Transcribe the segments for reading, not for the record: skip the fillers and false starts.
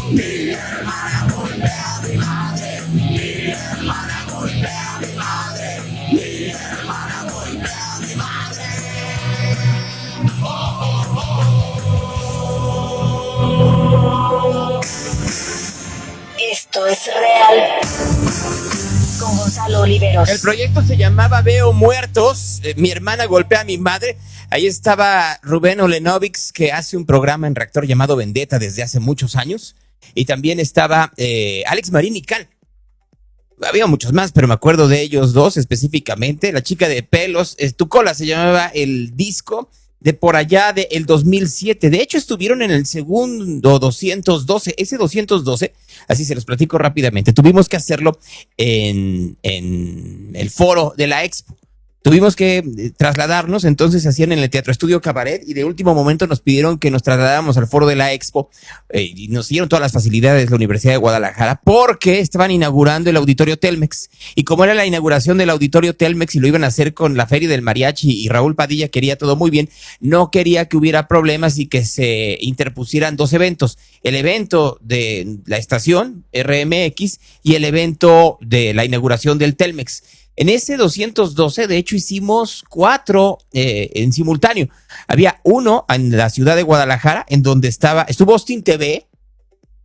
Mi hermana golpea a mi madre. Mi hermana golpea a mi madre. Mi hermana golpea a mi madre. Esto es real. Con Gonzalo Oliveros. El proyecto se llamaba Veo Muertos. Mi hermana golpea a mi madre. Ahí estaba Rubén Olenovics, que hace un programa en Reactor llamado Vendetta desde hace muchos años. Y también estaba Alex Marín y Cal. Había muchos más, pero me acuerdo de ellos dos específicamente. La chica de pelos, Tu Cola se llamaba el disco de por allá del 2007. De hecho, estuvieron en el segundo 212. Ese 212, así se los platico rápidamente. Tuvimos que hacerlo en el foro de la Expo. Tuvimos que trasladarnos, entonces se hacían en el Teatro Estudio Cabaret y de último momento nos pidieron que nos trasladáramos al foro de la Expo y nos dieron todas las facilidades de la Universidad de Guadalajara porque estaban inaugurando el Auditorio Telmex. Y como era la inauguración del Auditorio Telmex y lo iban a hacer con la Feria del Mariachi y Raúl Padilla quería todo muy bien, no quería que hubiera problemas y que se interpusieran dos eventos. El evento de la estación RMX y el evento de la inauguración del Telmex. En ese 212, de hecho, hicimos 4 en simultáneo. Había uno en la ciudad de Guadalajara, en donde estuvo Austin TV.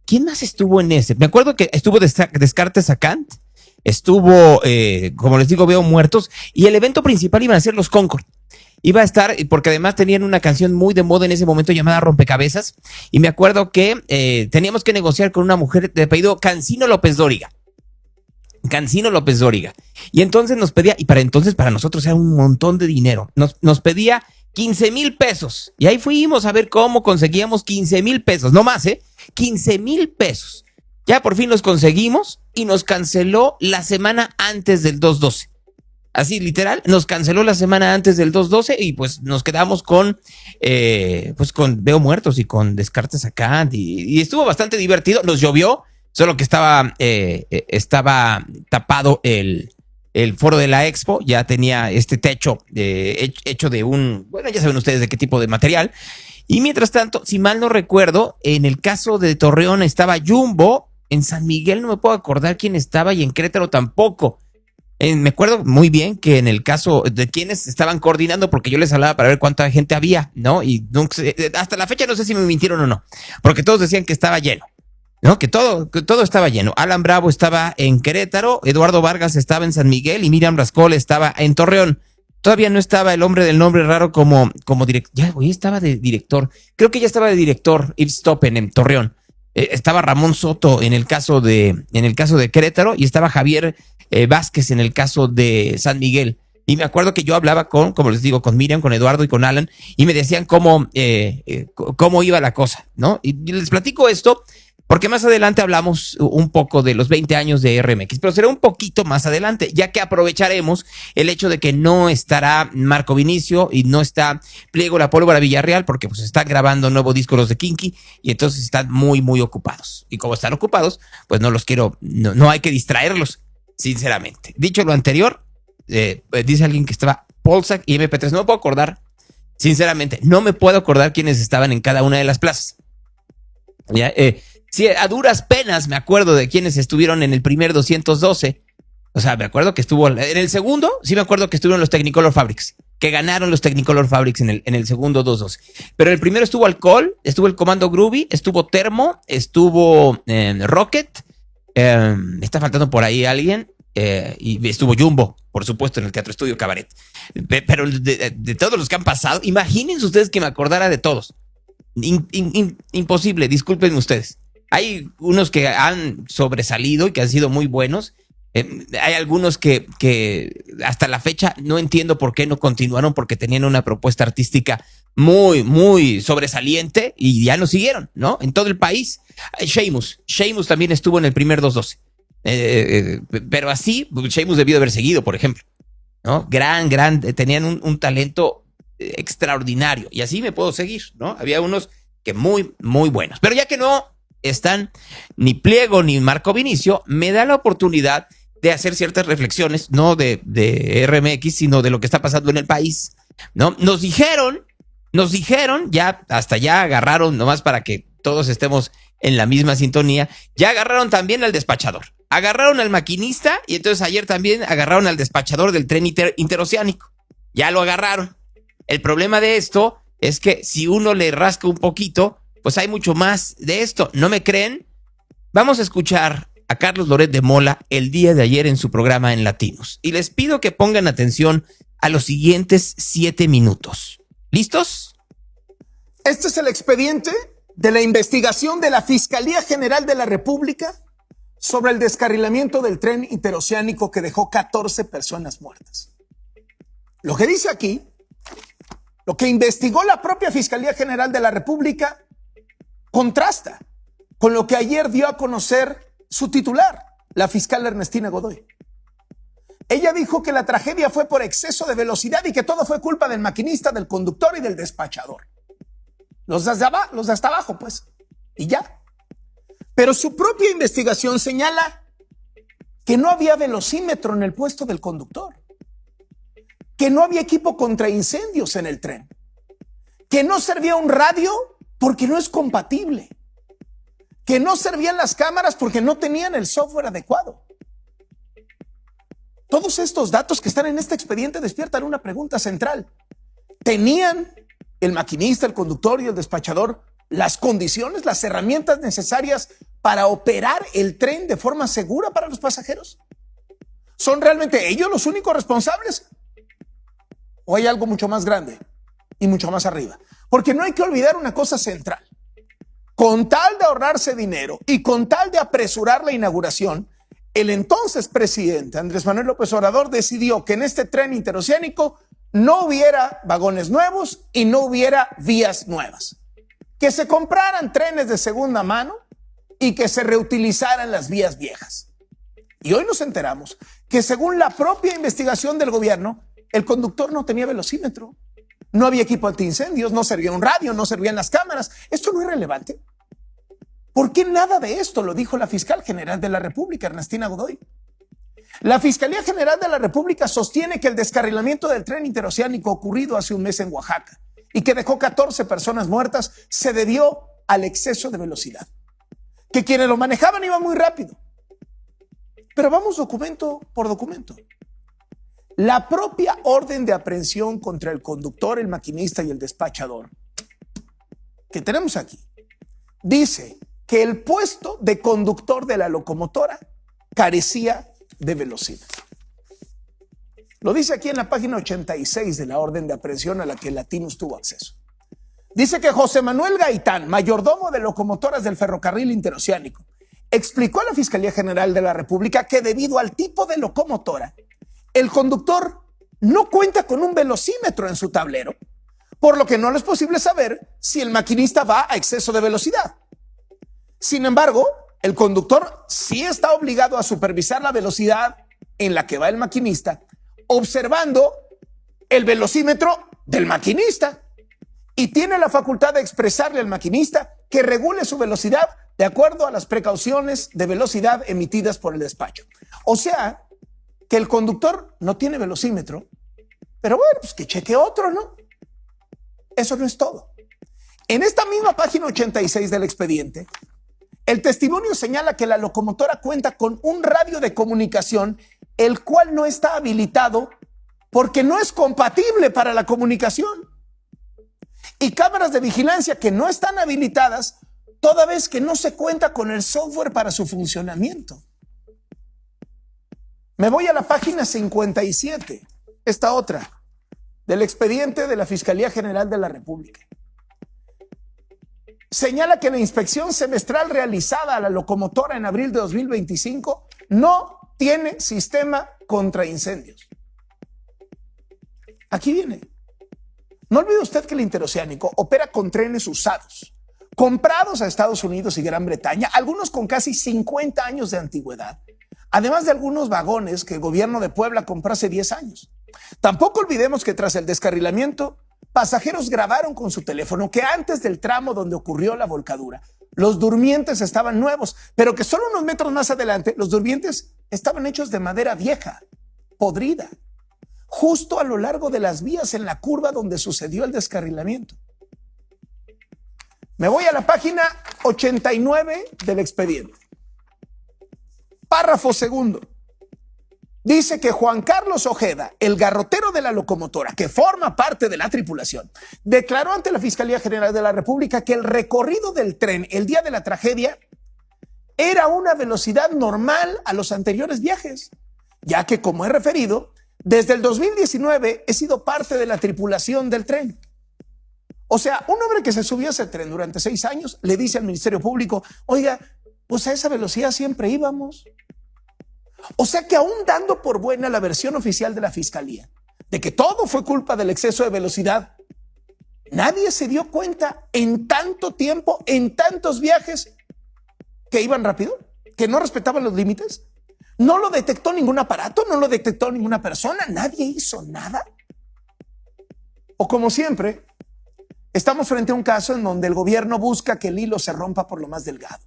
¿Quién más estuvo en ese? Me acuerdo que estuvo Descartes a Kant, estuvo, como les digo, Veo Muertos, y el evento principal iban a ser los Concord. Iba a estar, porque además tenían una canción muy de moda en ese momento llamada Rompecabezas, y me acuerdo que teníamos que negociar con una mujer de apellido Cancino López Dóriga. Cancino López Dóriga. Y entonces nos pedía, y para nosotros era un montón de dinero, nos pedía 15,000 pesos. Y ahí fuimos a ver cómo conseguíamos 15,000 pesos, no más, 15,000 pesos. Ya por fin los conseguimos y nos canceló la semana antes del 212. Así, literal, nos canceló la semana antes del 212 y pues nos quedamos con Veo Muertos y con Descartes a Kant y estuvo bastante divertido. Nos llovió. Solo que estaba tapado el foro de la Expo, ya tenía este techo hecho de ya saben ustedes de qué tipo de material. Y mientras tanto, si mal no recuerdo, en el caso de Torreón estaba Jumbo, en San Miguel no me puedo acordar quién estaba y en Querétaro tampoco. Me acuerdo muy bien que en el caso de quienes estaban coordinando, porque yo les hablaba para ver cuánta gente había, ¿no? Y hasta la fecha no sé si me mintieron o no, porque todos decían que estaba lleno. No, que todo estaba lleno. Alan Bravo estaba en Querétaro, Eduardo Vargas estaba en San Miguel y Miriam Rascol estaba en Torreón. Todavía no estaba el hombre del nombre raro como director. Ya, güey, estaba de director. Creo que ya estaba de director Yves Stoppen en Torreón. Estaba Ramón Soto en el caso de Querétaro y estaba Javier Vázquez en el caso de San Miguel. Y me acuerdo que yo hablaba como les digo, con Miriam, con Eduardo y con Alan y me decían cómo iba la cosa, ¿no? Y les platico esto porque más adelante hablamos un poco de los 20 años de RMX, pero será un poquito más adelante, ya que aprovecharemos el hecho de que no estará Marco Vinicio y no está Pliego La Pólvora Villarreal, porque pues están grabando un nuevo disco los de Kinky, y entonces están muy, muy ocupados. Y como están ocupados, pues no hay que distraerlos, sinceramente. Dicho lo anterior, dice alguien que estaba Polsac y MP3, no me puedo acordar, sinceramente, no me puedo acordar quiénes estaban en cada una de las plazas. Ya, sí, a duras penas me acuerdo de quienes estuvieron en el primer 212. O sea, me acuerdo que estuvo en el segundo, sí me acuerdo que estuvieron los Technicolor Fabrics, que ganaron los Technicolor Fabrics en el segundo 212. Pero en el primero estuvo Alcohol, estuvo el Comando Groovy, estuvo Termo, estuvo Rocket, está faltando por ahí alguien, y estuvo Jumbo, por supuesto, en el Teatro Estudio Cabaret. Pero de todos los que han pasado, imagínense ustedes que me acordara de todos. Imposible, disculpen ustedes. Hay unos que han sobresalido y que han sido muy buenos. Hay algunos que hasta la fecha no entiendo por qué no continuaron, porque tenían una propuesta artística muy, muy sobresaliente y ya no siguieron, ¿no? En todo el país. Sheamus también estuvo en el primer 212. Pero así, Sheamus debió de haber seguido, por ejemplo, ¿no? Tenían un talento extraordinario y así me puedo seguir, ¿no? Había unos que muy, muy buenos. Pero ya que no están ni Pliego ni Marco Vinicio, me da la oportunidad de hacer ciertas reflexiones, no de RMX, sino de lo que está pasando en el país, ¿no? Nos dijeron, ya hasta ya agarraron, nomás para que todos estemos en la misma sintonía. Ya agarraron también al despachador, agarraron al maquinista y entonces ayer también agarraron al despachador del tren interoceánico. Ya lo agarraron. El problema de esto es que si uno le rasca un poquito, pues hay mucho más de esto. ¿No me creen? Vamos a escuchar a Carlos Loret de Mola el día de ayer en su programa en Latinos. Y les pido que pongan atención a los siguientes 7 minutos. ¿Listos? Este es el expediente de la investigación de la Fiscalía General de la República sobre el descarrilamiento del tren interoceánico que dejó 14 personas muertas. Lo que dice aquí, lo que investigó la propia Fiscalía General de la República, contrasta con lo que ayer dio a conocer su titular, la fiscal Ernestina Godoy. Ella dijo que la tragedia fue por exceso de velocidad y que todo fue culpa del maquinista, del conductor y del despachador. Los de hasta abajo, pues, y ya. Pero su propia investigación señala que no había velocímetro en el puesto del conductor, que no había equipo contra incendios en el tren, que no servía un radio porque no es compatible, que no servían las cámaras porque no tenían el software adecuado. Todos estos datos que están en este expediente despiertan una pregunta central. ¿Tenían el maquinista, el conductor y el despachador las condiciones, las herramientas necesarias para operar el tren de forma segura para los pasajeros? ¿Son realmente ellos los únicos responsables? ¿O hay algo mucho más grande y mucho más arriba? Porque no hay que olvidar una cosa central. Con tal de ahorrarse dinero y con tal de apresurar la inauguración, el entonces presidente Andrés Manuel López Obrador decidió que en este tren interoceánico no hubiera vagones nuevos y no hubiera vías nuevas. Que se compraran trenes de segunda mano y que se reutilizaran las vías viejas. Y hoy nos enteramos que según la propia investigación del gobierno, el conductor no tenía velocímetro, no había equipo antiincendios, no servía un radio, no servían las cámaras. ¿Esto no es relevante? ¿Por qué nada de esto lo dijo la fiscal general de la República, Ernestina Godoy? La Fiscalía General de la República sostiene que el descarrilamiento del tren interoceánico ocurrido hace un mes en Oaxaca y que dejó 14 personas muertas se debió al exceso de velocidad, que quienes lo manejaban iban muy rápido. Pero vamos documento por documento. La propia orden de aprehensión contra el conductor, el maquinista y el despachador que tenemos aquí dice que el puesto de conductor de la locomotora carecía de velocímetro. Lo dice aquí en la página 86 de la orden de aprehensión a la que Latinos tuvo acceso. Dice que José Manuel Gaitán, mayordomo de locomotoras del ferrocarril interoceánico, explicó a la Fiscalía General de la República que debido al tipo de locomotora, el conductor no cuenta con un velocímetro en su tablero, por lo que no es posible saber si el maquinista va a exceso de velocidad. Sin embargo, el conductor sí está obligado a supervisar la velocidad en la que va el maquinista, observando el velocímetro del maquinista, y tiene la facultad de expresarle al maquinista que regule su velocidad de acuerdo a las precauciones de velocidad emitidas por el despacho. O sea, que el conductor no tiene velocímetro, pero bueno, pues que cheque otro, ¿no? Eso no es todo. En esta misma página 86 del expediente, el testimonio señala que la locomotora cuenta con un radio de comunicación, el cual no está habilitado porque no es compatible para la comunicación, y cámaras de vigilancia que no están habilitadas toda vez que no se cuenta con el software para su funcionamiento. Me voy a la página 57, esta otra, del expediente de la Fiscalía General de la República. Señala que la inspección semestral realizada a la locomotora en abril de 2025 no tiene sistema contra incendios. Aquí viene. No olvide usted que el interoceánico opera con trenes usados, comprados a Estados Unidos y Gran Bretaña, algunos con casi 50 años de antigüedad, además de algunos vagones que el gobierno de Puebla compró hace 10 años. Tampoco olvidemos que tras el descarrilamiento, pasajeros grabaron con su teléfono que antes del tramo donde ocurrió la volcadura, los durmientes estaban nuevos, pero que solo unos metros más adelante, los durmientes estaban hechos de madera vieja, podrida, justo a lo largo de las vías en la curva donde sucedió el descarrilamiento. Me voy a la página 89 del expediente. Párrafo segundo. Dice que Juan Carlos Ojeda, el garrotero de la locomotora, que forma parte de la tripulación, declaró ante la Fiscalía General de la República que el recorrido del tren el día de la tragedia era una velocidad normal a los anteriores viajes, ya que, como he referido, desde el 2019 he sido parte de la tripulación del tren. O sea, un hombre que se subió a ese tren durante 6 años le dice al Ministerio Público, oiga, pues a esa velocidad siempre íbamos. O sea que aún dando por buena la versión oficial de la Fiscalía de que todo fue culpa del exceso de velocidad, nadie se dio cuenta en tanto tiempo, en tantos viajes, que iban rápido, que no respetaban los límites. No lo detectó ningún aparato, no lo detectó ninguna persona, nadie hizo nada. O como siempre, estamos frente a un caso en donde el gobierno busca que el hilo se rompa por lo más delgado.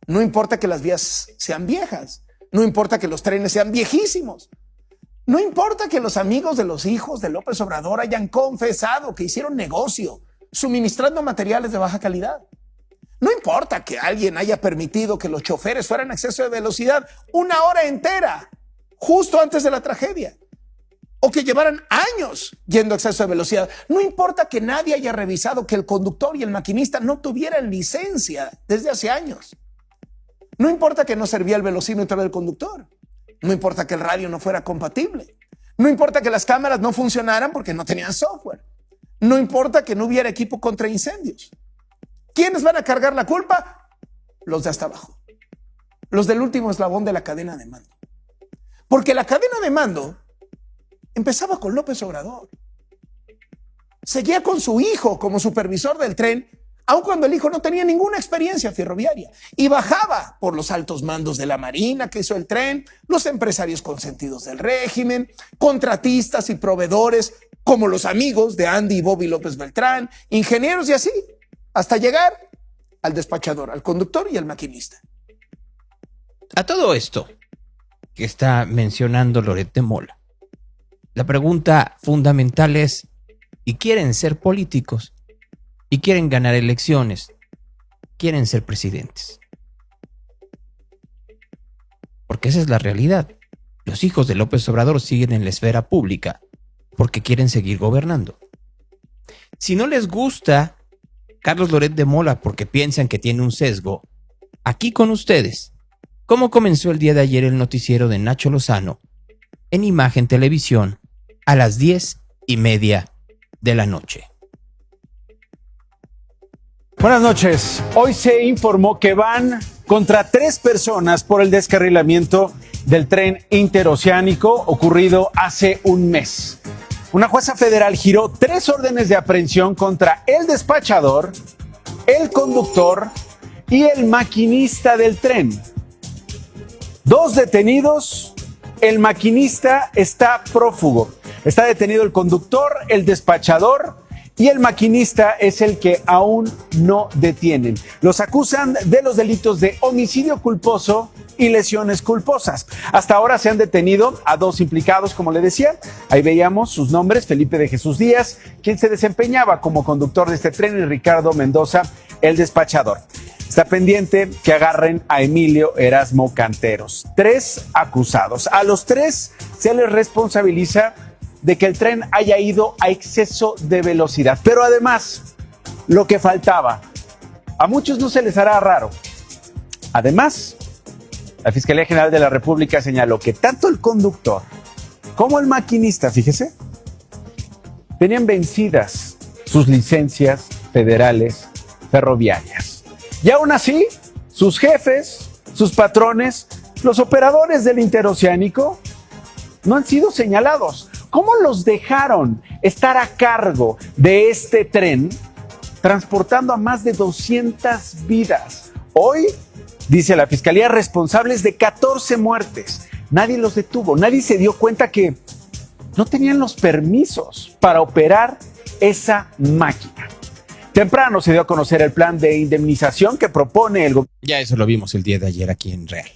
No importa que las vías sean viejas, no importa que los trenes sean viejísimos, no importa que los amigos de los hijos de López Obrador hayan confesado que hicieron negocio suministrando materiales de baja calidad. No importa que alguien haya permitido que los choferes fueran a exceso de velocidad 1 hora entera, justo antes de la tragedia, o que llevaran años yendo a exceso de velocidad. No importa que nadie haya revisado que el conductor y el maquinista no tuvieran licencia desde hace años. No importa que no servía el velocímetro del conductor. No importa que el radio no fuera compatible. No importa que las cámaras no funcionaran porque no tenían software. No importa que no hubiera equipo contra incendios. ¿Quiénes van a cargar la culpa? Los de hasta abajo. Los del último eslabón de la cadena de mando. Porque la cadena de mando empezaba con López Obrador. Seguía con su hijo como supervisor del tren, aun cuando el hijo no tenía ninguna experiencia ferroviaria, y bajaba por los altos mandos de la Marina que hizo el tren, los empresarios consentidos del régimen, contratistas y proveedores como los amigos de Andy y Bobby López Beltrán, ingenieros y así, hasta llegar al despachador, al conductor y al maquinista. A todo esto que está mencionando Loret de Mola, la pregunta fundamental es, ¿y quieren ser políticos? Y quieren ganar elecciones, quieren ser presidentes. Porque esa es la realidad. Los hijos de López Obrador siguen en la esfera pública porque quieren seguir gobernando. Si no les gusta Carlos Loret de Mola porque piensan que tiene un sesgo, aquí con ustedes, ¿cómo comenzó el día de ayer el noticiero de Nacho Lozano en Imagen Televisión a las 10:30 de la noche? Buenas noches. Hoy se informó que van contra 3 personas por el descarrilamiento del tren interoceánico ocurrido hace un mes. Una jueza federal giró 3 órdenes de aprehensión contra el despachador, el conductor y el maquinista del tren. 2 detenidos, el maquinista está prófugo. Está detenido el conductor, el despachador y el maquinista es el que aún no detienen. Los acusan de los delitos de homicidio culposo y lesiones culposas. Hasta ahora se han detenido a 2 implicados, como le decía. Ahí veíamos sus nombres: Felipe de Jesús Díaz, quien se desempeñaba como conductor de este tren, y Ricardo Mendoza, el despachador. Está pendiente que agarren a Emilio Erasmo Canteros. 3 acusados. A los 3 se les responsabiliza de que el tren haya ido a exceso de velocidad. Pero además, lo que faltaba, a muchos no se les hará raro. Además, la Fiscalía General de la República señaló que tanto el conductor como el maquinista, fíjese, tenían vencidas sus licencias federales ferroviarias. Y aún así, sus jefes, sus patrones, los operadores del interoceánico, no han sido señalados. ¿Cómo los dejaron estar a cargo de este tren transportando a más de 200 vidas? Hoy, dice la Fiscalía, responsables de 14 muertes. Nadie los detuvo, nadie se dio cuenta que no tenían los permisos para operar esa máquina. Temprano se dio a conocer el plan de indemnización que propone el gobierno. Ya eso lo vimos el día de ayer aquí en Real.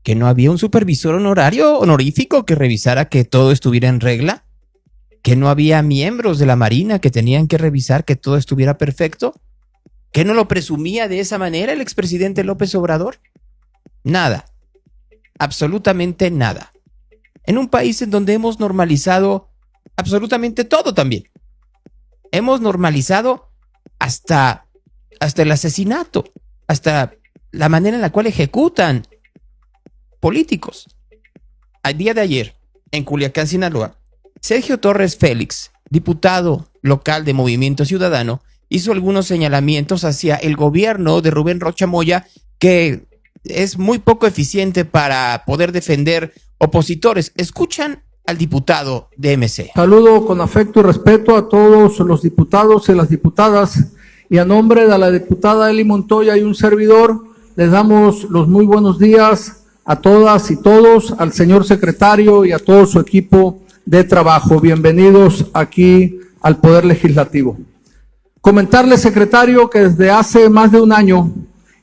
¿Que no había un supervisor honorífico que revisara que todo estuviera en regla? ¿Que no había miembros de la Marina que tenían que revisar que todo estuviera perfecto? ¿Qué no lo presumía de esa manera el expresidente López Obrador? Nada, absolutamente nada. En un país en donde hemos normalizado absolutamente todo también. Hemos normalizado hasta el asesinato, hasta la manera en la cual ejecutan políticos. Al día de ayer, en Culiacán, Sinaloa, Sergio Torres Félix, diputado local de Movimiento Ciudadano, hizo algunos señalamientos hacia el gobierno de Rubén Rocha Moya, que es muy poco eficiente para poder defender opositores. Escuchan al diputado de MC. Saludo con afecto y respeto a todos los diputados y las diputadas, y a nombre de la diputada Eli Montoya y un servidor, les damos los muy buenos días a todas y todos, al señor secretario y a todo su equipo de trabajo. Bienvenidos aquí al Poder Legislativo. Comentarle, secretario, que desde hace más de un año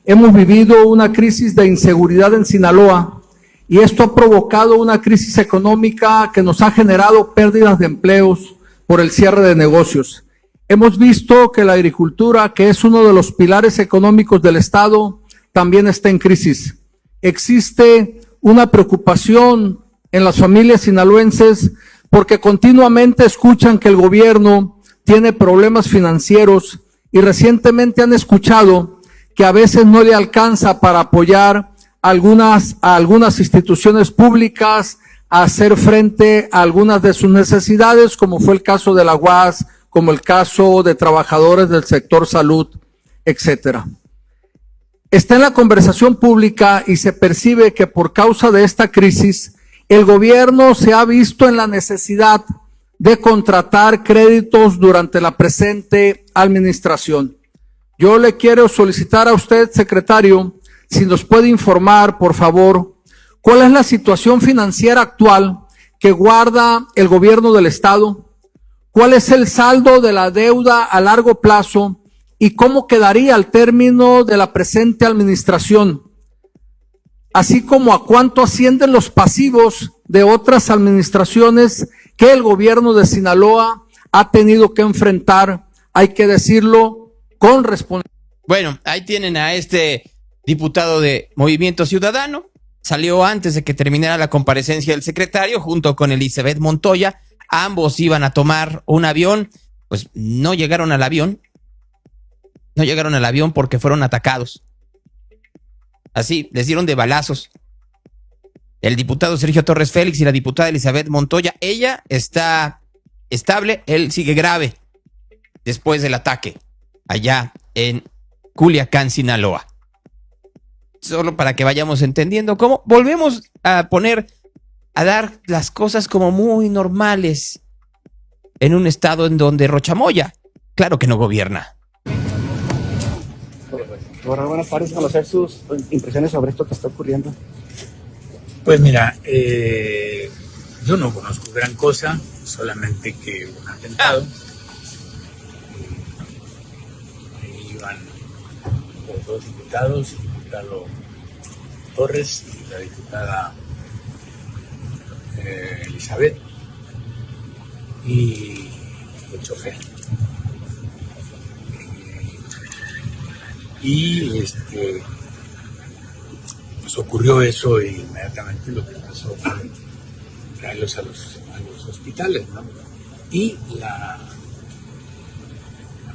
hemos vivido una crisis de inseguridad en Sinaloa, y esto ha provocado una crisis económica que nos ha generado pérdidas de empleos por el cierre de negocios. Hemos visto que la agricultura, que es uno de los pilares económicos del Estado, también está en crisis. Existe una preocupación en las familias sinaloenses porque continuamente escuchan que el gobierno tiene problemas financieros, y recientemente han escuchado que a veces no le alcanza para apoyar a algunas instituciones públicas a hacer frente a algunas de sus necesidades, como fue el caso de la UAS, como el caso de trabajadores del sector salud, etcétera. Está en la conversación pública y se percibe que por causa de esta crisis, el gobierno se ha visto en la necesidad de contratar créditos durante la presente administración. Yo le quiero solicitar a usted, secretario, si nos puede informar, por favor, cuál es la situación financiera actual que guarda el gobierno del Estado, cuál es el saldo de la deuda a largo plazo y cómo quedaría al término de la presente administración, así como a cuánto ascienden los pasivos de otras administraciones que el gobierno de Sinaloa ha tenido que enfrentar, hay que decirlo, con responsabilidad. Bueno, ahí tienen a este diputado de Movimiento Ciudadano. Salió antes de que terminara la comparecencia del secretario junto con Elizabeth Montoya. Ambos iban a tomar un avión, pues no llegaron al avión. No llegaron al avión porque fueron atacados. Así, les dieron de balazos. El diputado Sergio Torres Félix y la diputada Elizabeth Montoya, ella está estable, él sigue grave después del ataque allá en Culiacán, Sinaloa. Solo para que vayamos entendiendo cómo volvemos a dar las cosas como muy normales en un estado en donde Rocha Moya, claro que no gobierna. Buenas tardes, conocer sus impresiones sobre esto que está ocurriendo. Pues mira, yo no conozco gran cosa, solamente que un atentado. Iban los dos diputados, el diputado Torres y la diputada Elizabeth, y el chofer. Y pues ocurrió eso, y inmediatamente lo que pasó fue traerlos a los hospitales, ¿no? Y la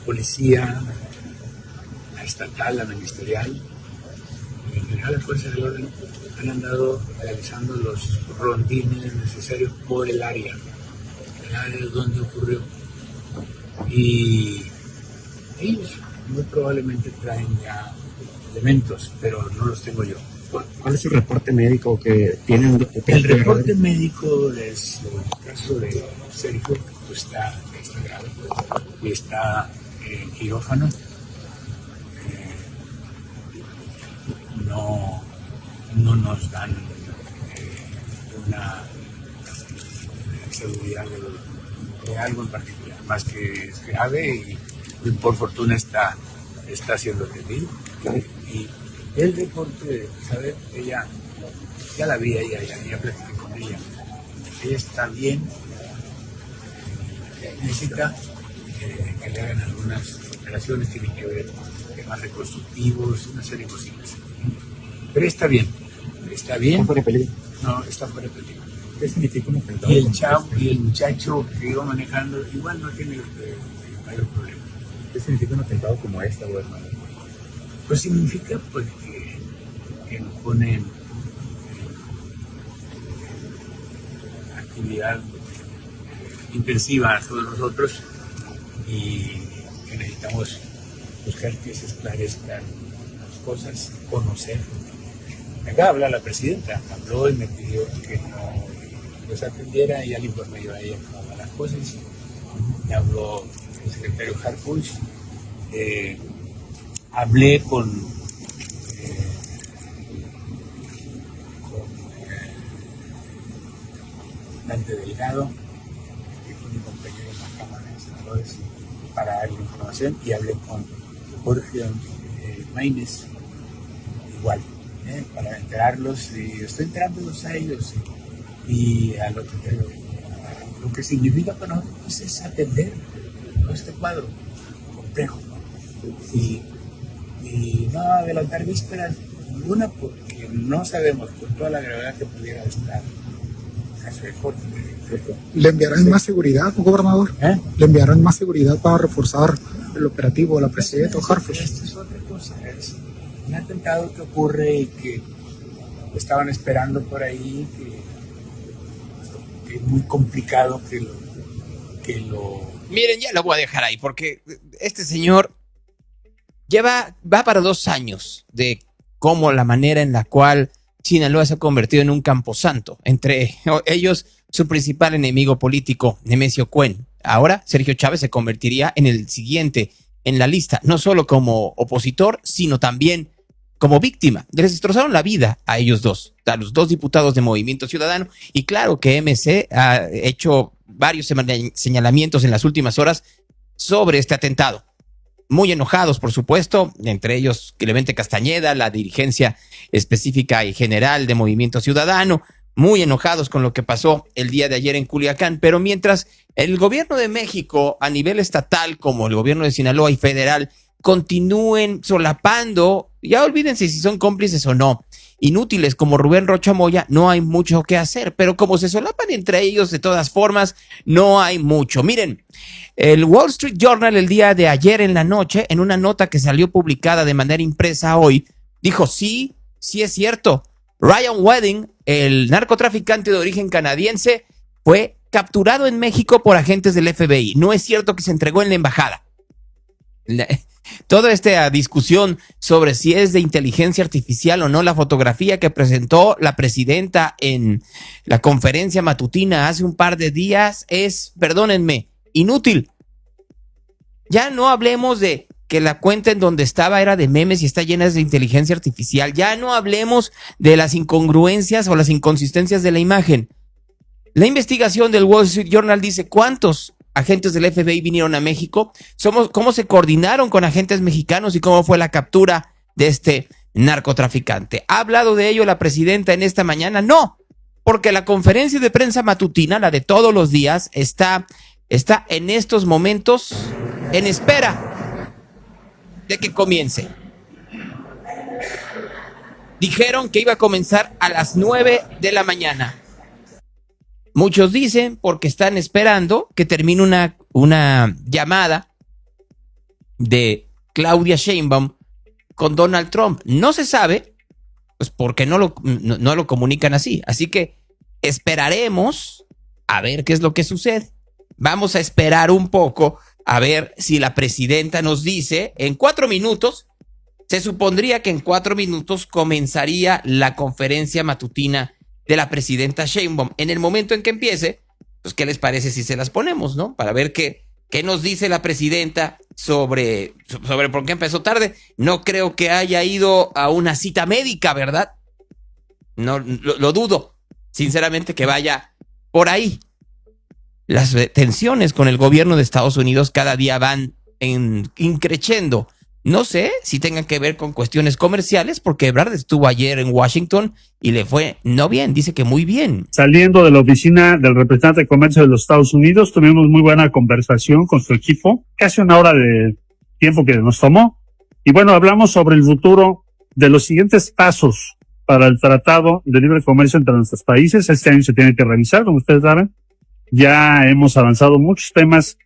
policía, la estatal, la ministerial, y en general las fuerzas del orden han andado realizando los rondines necesarios por el área donde ocurrió. Y ellos muy probablemente traen ya elementos, pero no los tengo yo. ¿Cuál es el reporte médico que tienen? El reporte médico es el caso de Sergio, pues está grave y está en quirófano. No nos dan una seguridad de algo en particular, más que es grave y por fortuna está siendo atendido. Y el reporte de Isabel, ella, ya la vi, ya platiqué con ella. Ella está bien, necesita que le hagan algunas operaciones ocasiones tienen que ver con temas reconstructivos, una serie de cositas. Pero está bien. ¿Está fuera de peligro? No, está fuera de peligro. ¿Qué significa un atentado? Y el muchacho que iba manejando igual no tiene mayor problema. ¿Qué significa un atentado como esta, gobernador? Pues significa pues, que nos ponen actividad intensiva a todos nosotros y que necesitamos buscar que se esclarezcan las cosas, conocer. Acá habla la presidenta, habló y me pidió que no los atendiera y ya le informé yo a ella cómo van las cosas. Me habló el secretario Harfuch, hablé con Dante Delgado y con mi compañero en la Cámara de Senadores para darle información y hablé con Jorge Maínez igual, para enterarlos y estoy enterándolos a ellos y a lo que significa para nosotros es atender todo este cuadro complejo, ¿no? Y no adelantar vísperas ninguna porque no sabemos con toda la gravedad que pudiera estar el caso de Jorge. ¿Le enviarán más seguridad, gobernador? ¿Le enviarán más seguridad para reforzar el operativo a la presidenta Harfuch? Esta es otra cosa, es un atentado que ocurre y que estaban esperando por ahí, que es muy complicado que lo... Miren, ya lo voy a dejar ahí porque este señor va para 2 años de cómo la manera en la cual Sinaloa se ha convertido en un camposanto. Entre ellos, su principal enemigo político, Nemesio Cuen. Ahora, Sergio Chávez se convertiría en el siguiente en la lista, no solo como opositor, sino también como víctima. Les destrozaron la vida a ellos dos, a los 2 diputados de Movimiento Ciudadano. Y claro que MC ha hecho varios señalamientos en las últimas horas sobre este atentado. Muy enojados, por supuesto, entre ellos Clemente Castañeda, la dirigencia específica y general de Movimiento Ciudadano, muy enojados con lo que pasó el día de ayer en Culiacán. Pero mientras el gobierno de México a nivel estatal, como el gobierno de Sinaloa y federal, continúen solapando, ya olvídense si son cómplices o no, inútiles como Rubén Rocha Moya, no hay mucho que hacer, pero como se solapan entre ellos de todas formas, no hay mucho. Miren, el Wall Street Journal el día de ayer en la noche, en una nota que salió publicada de manera impresa hoy, dijo sí es cierto, Ryan Wedding, el narcotraficante de origen canadiense, fue capturado en México por agentes del FBI. No es cierto que se entregó en la embajada. Toda esta discusión sobre si es de inteligencia artificial o no la fotografía que presentó la presidenta en la conferencia matutina hace un par de días es, perdónenme, inútil. Ya no hablemos de que la cuenta en donde estaba era de memes y está llena de inteligencia artificial. Ya no hablemos de las incongruencias o las inconsistencias de la imagen. La investigación del Wall Street Journal dice cuántos agentes del FBI vinieron a México, cómo se coordinaron con agentes mexicanos y cómo fue la captura de este narcotraficante. ¿Ha hablado de ello la presidenta en esta mañana? No, porque la conferencia de prensa matutina, la de todos los días, está en estos momentos en espera de que comience. Dijeron que iba a comenzar a las 9 de la mañana. Muchos dicen porque están esperando que termine una llamada de Claudia Sheinbaum con Donald Trump. No se sabe, pues porque no lo comunican así. Así que esperaremos a ver qué es lo que sucede. Vamos a esperar un poco a ver si la presidenta nos dice en 4 minutos. Se supondría que en 4 minutos comenzaría la conferencia matutina de la presidenta Sheinbaum. En el momento en que empiece, pues ¿qué les parece si se las ponemos, no? Para ver qué nos dice la presidenta sobre por qué empezó tarde. No creo que haya ido a una cita médica, ¿verdad? No, lo dudo, sinceramente, que vaya por ahí. Las tensiones con el gobierno de Estados Unidos cada día van increciendo. No sé si tengan que ver con cuestiones comerciales, porque Ebrard estuvo ayer en Washington y le fue no bien, dice que muy bien. Saliendo de la oficina del representante de comercio de los Estados Unidos, tuvimos muy buena conversación con su equipo, casi 1 hora de tiempo que nos tomó. Y bueno, hablamos sobre el futuro de los siguientes pasos para el Tratado de Libre Comercio entre nuestros países. Este año se tiene que revisar, como ustedes saben. Ya hemos avanzado muchos temas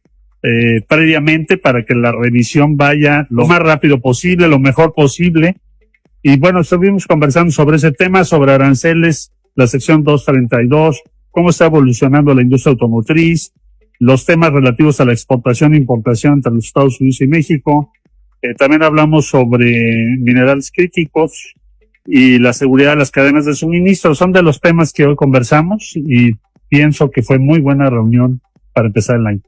previamente para que la revisión vaya lo más rápido posible, lo mejor posible. Y bueno, estuvimos conversando sobre ese tema, sobre aranceles, la sección 232, cómo está evolucionando la industria automotriz, los temas relativos a la exportación e importación entre los Estados Unidos y México. También hablamos sobre minerales críticos y la seguridad de las cadenas de suministro. Son de los temas que hoy conversamos y pienso que fue muy buena reunión para empezar el año.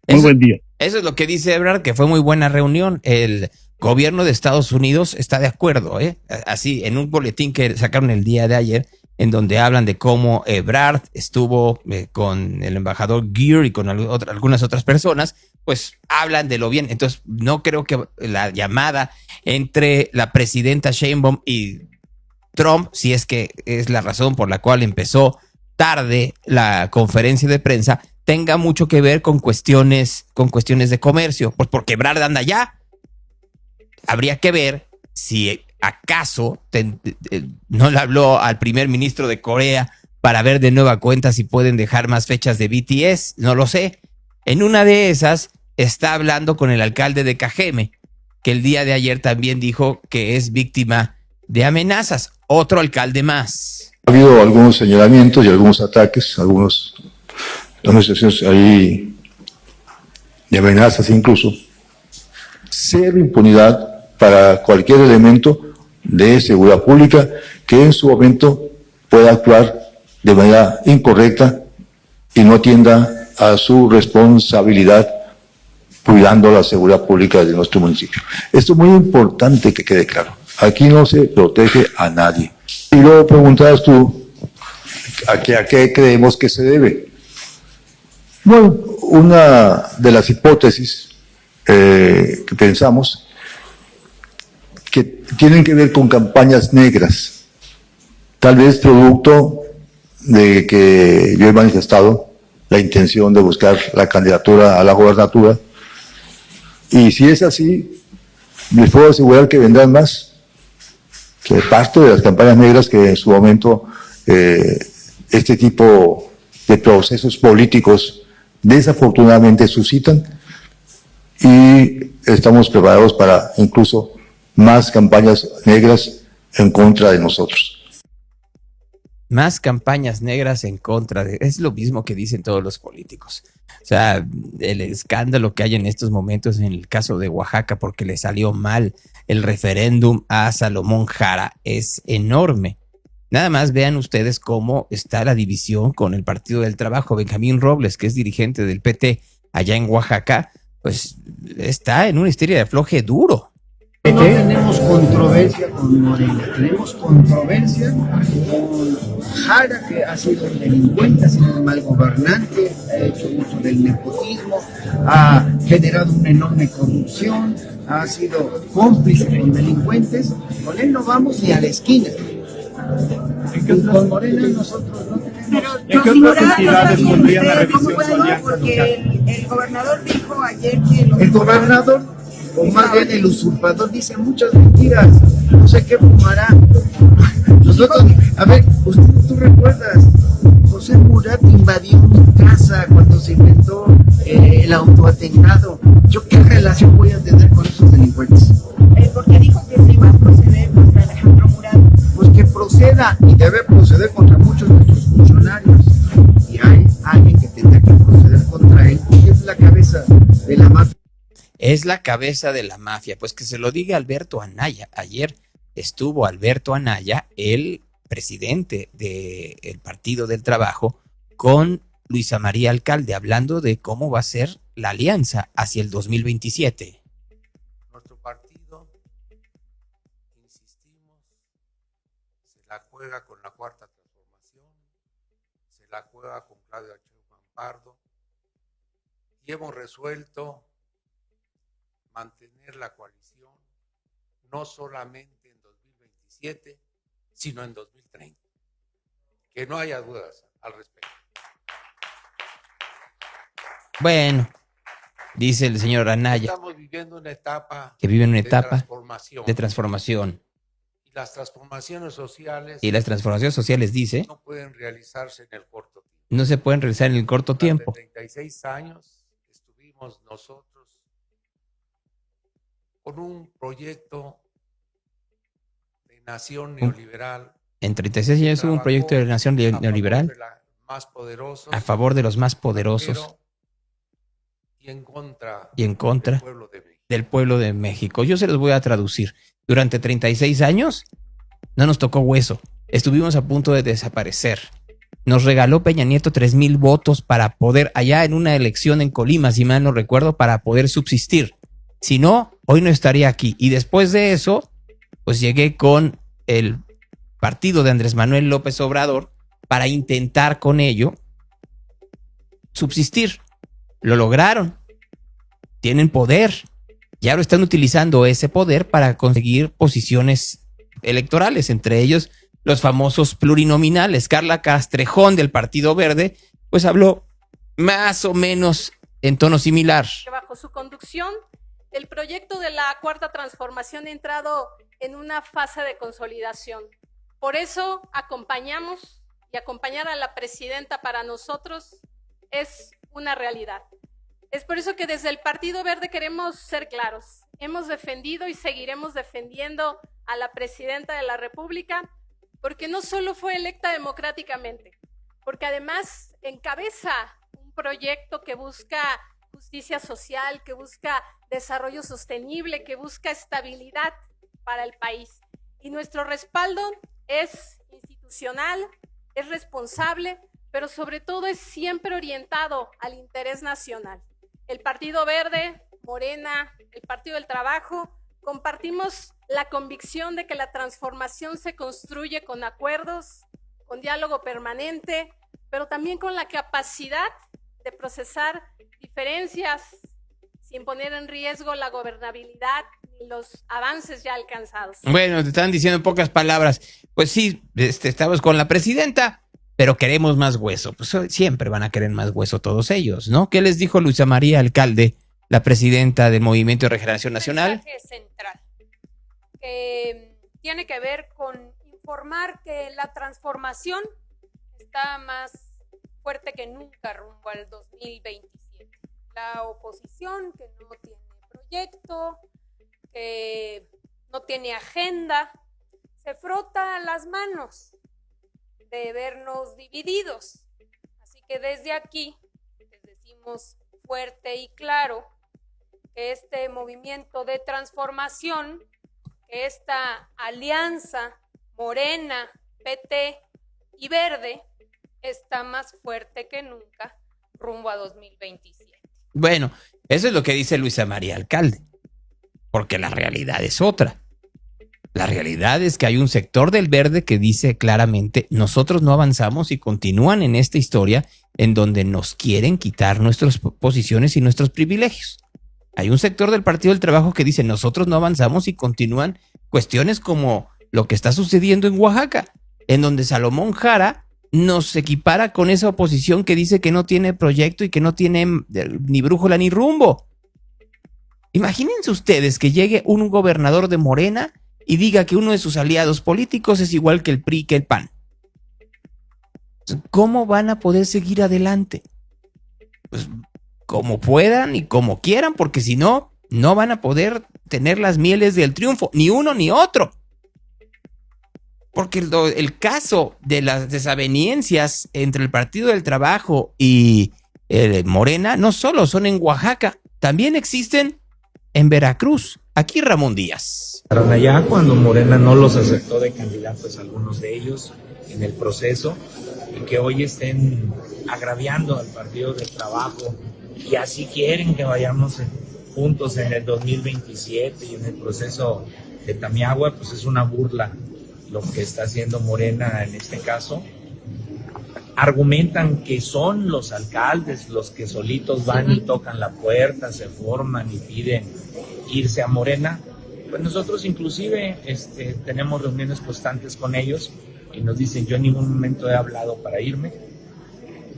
Muy buen día. Eso es lo que dice Ebrard, que fue muy buena reunión. El gobierno de Estados Unidos está de acuerdo, así, en un boletín que sacaron el día de ayer, en donde hablan de cómo Ebrard estuvo con el embajador Gear y con algunas otras personas, pues hablan de lo bien. Entonces, no creo que la llamada entre la presidenta Sheinbaum y Trump, si es que es la razón por la cual empezó tarde la conferencia de prensa, tenga mucho que ver con cuestiones de comercio, pues porque Ebrard anda allá. Habría que ver si acaso no le habló al primer ministro de Corea para ver de nueva cuenta si pueden dejar más fechas de BTS, no lo sé. En una de esas está hablando con el alcalde de Cajeme, que el día de ayer también dijo que es víctima de amenazas. Otro alcalde más. Ha habido algunos señalamientos y algunos ataques, algunas situaciones ahí de amenazas incluso. Cero impunidad para cualquier elemento de seguridad pública que en su momento pueda actuar de manera incorrecta y no atienda a su responsabilidad cuidando la seguridad pública de nuestro municipio. Esto es muy importante que quede claro. Aquí no se protege a nadie. Y luego preguntabas tú, ¿a qué creemos que se debe? Bueno, una de las hipótesis que pensamos que tienen que ver con campañas negras, tal vez producto de que yo he manifestado la intención de buscar la candidatura a la gobernatura, y si es así, les puedo asegurar que vendrán más, que parte de las campañas negras que en su momento este tipo de procesos políticos desafortunadamente suscitan, y estamos preparados para incluso más campañas negras en contra de nosotros. Más campañas negras en contra de... Es lo mismo que dicen todos los políticos. O sea, el escándalo que hay en estos momentos en el caso de Oaxaca porque le salió mal el referéndum a Salomón Jara es enorme. Nada más vean ustedes cómo está la división con el Partido del Trabajo. Benjamín Robles, que es dirigente del PT allá en Oaxaca, pues está en una histeria de afloje duro. No tenemos controversia con Morena, tenemos controversia con Jara, que ha sido un delincuente, ha sido un mal gobernante, ha hecho uso del nepotismo, ha generado una enorme corrupción, ha sido cómplice con delincuentes. Con él no vamos ni a la esquina. Con Morena nosotros no tenemos. ¿En qué otras entidades pondrían la revisión su alianza local? Porque el gobernador dijo ayer que... El gobernador, o más bien el usurpador, dice muchas mentiras, no sé qué fumará. Nosotros, a ver, tú recuerdas, José Murat invadió mi casa cuando se inventó el autoatentado. ¿Yo qué relación voy a tener con esos delincuentes? Porque dijo que se iba a proceder contra Alejandro Murat. Pues que proceda, y debe proceder contra muchos de nuestros funcionarios. Y hay alguien que tendrá que proceder contra él, porque es la cabeza de la mafia. Es la cabeza de la mafia, pues que se lo diga Alberto Anaya. Ayer estuvo Alberto Anaya, el presidente del Partido del Trabajo, con Luisa María Alcalde, hablando de cómo va a ser la alianza hacia el 2027. Nuestro partido, insistimos, se la juega con la Cuarta Transformación, se la juega con Claudia Sheinbaum Pardo, y hemos resuelto mantener la coalición no solamente en 2027, sino en 2030. Que no haya dudas al respecto. Bueno, dice el señor Anaya, Estamos viviendo una etapa que vive en una etapa de transformación. de transformación. Y las transformaciones sociales Y las transformaciones sociales, dice, no pueden realizarse en el corto tiempo. no se pueden realizar en el corto tiempo. Durante 36 años estuvimos nosotros con un proyecto de nación neoliberal En 36 años hubo un proyecto de nación neoliberal más poderosos, a favor de los más poderosos y en contra del pueblo de México. Yo se los voy a traducir. Durante 36 años no nos tocó hueso. Estuvimos a punto de desaparecer. Nos regaló Peña Nieto 3,000 votos para poder, allá en una elección en Colima, si mal no recuerdo, para poder subsistir. Si no, hoy no estaría aquí. Y después de eso, pues llegué con el partido de Andrés Manuel López Obrador para intentar con ello subsistir. Lo lograron. Tienen poder. Y ahora están utilizando ese poder para conseguir posiciones electorales, entre ellos los famosos plurinominales. Carla Castrejón del Partido Verde, pues habló más o menos en tono similar. Bajo su conducción, el proyecto de la Cuarta Transformación ha entrado en una fase de consolidación. Por eso acompañamos, y acompañar a la presidenta para nosotros es una realidad. Es por eso que desde el Partido Verde queremos ser claros. Hemos defendido y seguiremos defendiendo a la presidenta de la República, porque no solo fue electa democráticamente, porque además encabeza un proyecto que busca justicia social, que busca desarrollo sostenible, que busca estabilidad para el país. Y nuestro respaldo es institucional, es responsable, pero sobre todo es siempre orientado al interés nacional. El Partido Verde, Morena, el Partido del Trabajo, compartimos la convicción de que la transformación se construye con acuerdos, con diálogo permanente, pero también con la capacidad de procesar diferencias sin poner en riesgo la gobernabilidad ni los avances ya alcanzados. Bueno, te están diciendo en pocas palabras, pues sí, estamos con la presidenta, pero queremos más hueso. Pues siempre van a querer más hueso todos ellos, ¿no? ¿Qué les dijo Luisa María Alcalde, la presidenta del Movimiento de Regeneración Nacional? Un mensaje central que tiene que ver con informar que la transformación está más fuerte que nunca rumbo al 2027. La oposición que no tiene proyecto, que no tiene agenda, se frota las manos de vernos divididos. Así que desde aquí les decimos fuerte y claro que este movimiento de transformación, que esta alianza Morena, PT y Verde está más fuerte que nunca rumbo a 2027. Bueno, eso es lo que dice Luisa María Alcalde, porque la realidad es otra. La realidad es que hay un sector del Verde que dice claramente, nosotros no avanzamos y continúan en esta historia en donde nos quieren quitar nuestras posiciones y nuestros privilegios. Hay un sector del Partido del Trabajo que dice, nosotros no avanzamos y continúan cuestiones como lo que está sucediendo en Oaxaca, en donde Salomón Jara nos equipara con esa oposición que dice que no tiene proyecto y que no tiene ni brújula ni rumbo. Imagínense ustedes que llegue un gobernador de Morena y diga que uno de sus aliados políticos es igual que el PRI, que el PAN. ¿Cómo van a poder seguir adelante? Pues como puedan y como quieran, porque si no, no van a poder tener las mieles del triunfo, ni uno ni otro. Porque el caso de las desavenencias entre el Partido del Trabajo y Morena no solo son en Oaxaca, también existen en Veracruz. Aquí Ramón Díaz. Allá cuando Morena no los aceptó de candidatos, algunos de ellos en el proceso, y que hoy estén agraviando al Partido del Trabajo y así quieren que vayamos juntos en el 2027 y en el proceso de Tamiahua, pues es una burla lo que está haciendo Morena en este caso. Argumentan que son los alcaldes los que solitos van y tocan la puerta, se forman y piden irse a Morena. Pues nosotros inclusive tenemos reuniones constantes con ellos y nos dicen, yo en ningún momento he hablado para irme.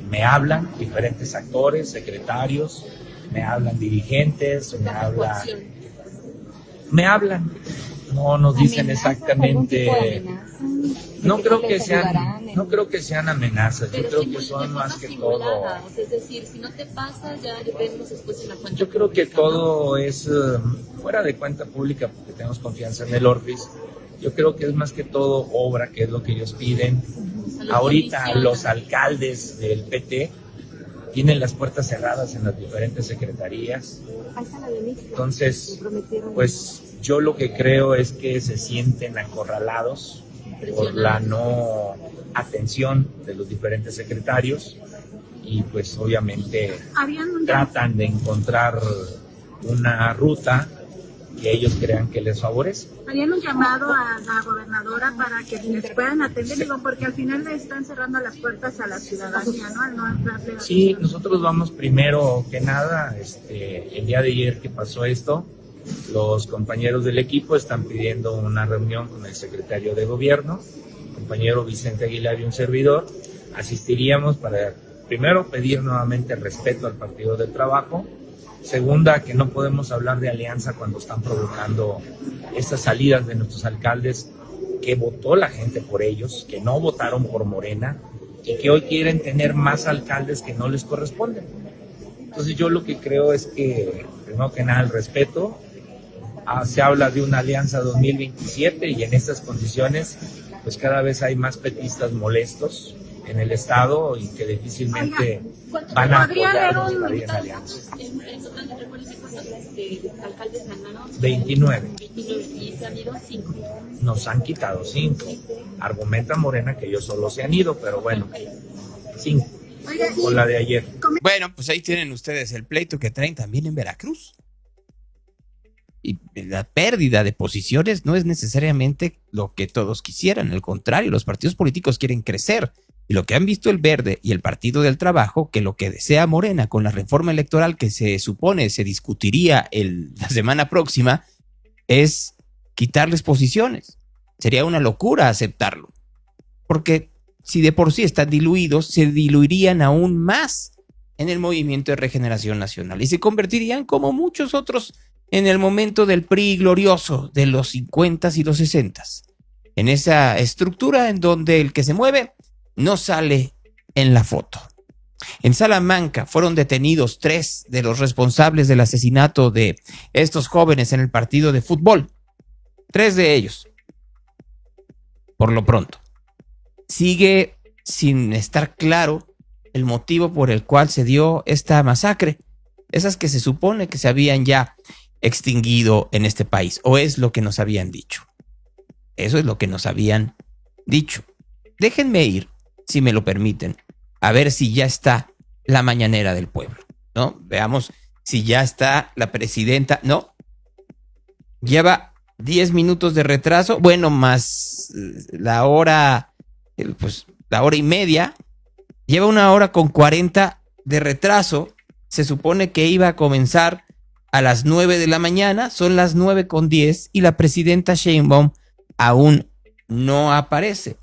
Me hablan diferentes actores, secretarios, me hablan dirigentes, me hablan, no nos dicen exactamente. No creo que sean amenazas, yo creo que son más que todo. Es decir, si no te pasa, ya vemos después en la cuenta. Yo creo que todo es fuera de cuenta pública, porque tenemos confianza en el Orfis. Yo creo que es más que todo obra, que es lo que ellos piden. Ahorita los alcaldes del PT tienen las puertas cerradas en las diferentes secretarías. Entonces, pues yo lo que creo es que se sienten acorralados por la no atención de los diferentes secretarios y pues obviamente tratan de encontrar una ruta que ellos crean que les favorece. Harían un llamado a la gobernadora para que les puedan atender, digo, porque al final le están cerrando las puertas a la ciudadanía, ¿no? Al no entrarle. Sí, nosotros vamos primero que nada, el día de ayer que pasó esto, los compañeros del equipo están pidiendo una reunión con el secretario de gobierno, el compañero Vicente Aguilar y un servidor. Asistiríamos para primero pedir nuevamente respeto al Partido del Trabajo. Segunda, que no podemos hablar de alianza cuando están provocando estas salidas de nuestros alcaldes que votó la gente por ellos, que no votaron por Morena y que hoy quieren tener más alcaldes que no les corresponden. Entonces yo lo que creo es que, primero que nada, el respeto. Se habla de una alianza 2027 y en estas condiciones pues cada vez hay más petistas molestos en el estado y que difícilmente van a apoyar una alianza. En total, ¿recuerdas cuántos alcaldes ganaron? 29. Y se han ido 5. Nos han quitado 5. Argumenta Morena que ellos solo se han ido, pero bueno, 5. Con la de ayer. Bueno, pues ahí tienen ustedes el pleito que traen también en Veracruz. Y la pérdida de posiciones no es necesariamente lo que todos quisieran. Al contrario, los partidos políticos quieren crecer. Y lo que han visto el Verde y el Partido del Trabajo, que lo que desea Morena con la reforma electoral que se supone se discutiría la semana próxima, es quitarles posiciones. Sería una locura aceptarlo. Porque si de por sí están diluidos, se diluirían aún más en el Movimiento de Regeneración Nacional y se convertirían como muchos otros en el momento del PRI glorioso de los 50s y los 60s. En esa estructura en donde el que se mueve no sale en la foto. En Salamanca fueron detenidos 3 de los responsables del asesinato de estos jóvenes en el partido de fútbol. 3 de ellos. Por lo pronto. Sigue sin estar claro el motivo por el cual se dio esta masacre. Esas que se supone que se habían ya extinguido en este país. O es lo que nos habían dicho. Eso es lo que nos habían dicho. Déjenme ir, si me lo permiten, a ver si ya está la mañanera del pueblo, ¿no? Veamos si ya está la presidenta. No, lleva 10 minutos de retraso, bueno, más la hora, pues la hora y media, lleva 1 hora con 40 de retraso. Se supone que iba a comenzar a las 9 de la mañana, son las 9:10 y la presidenta Sheinbaum aún no aparece.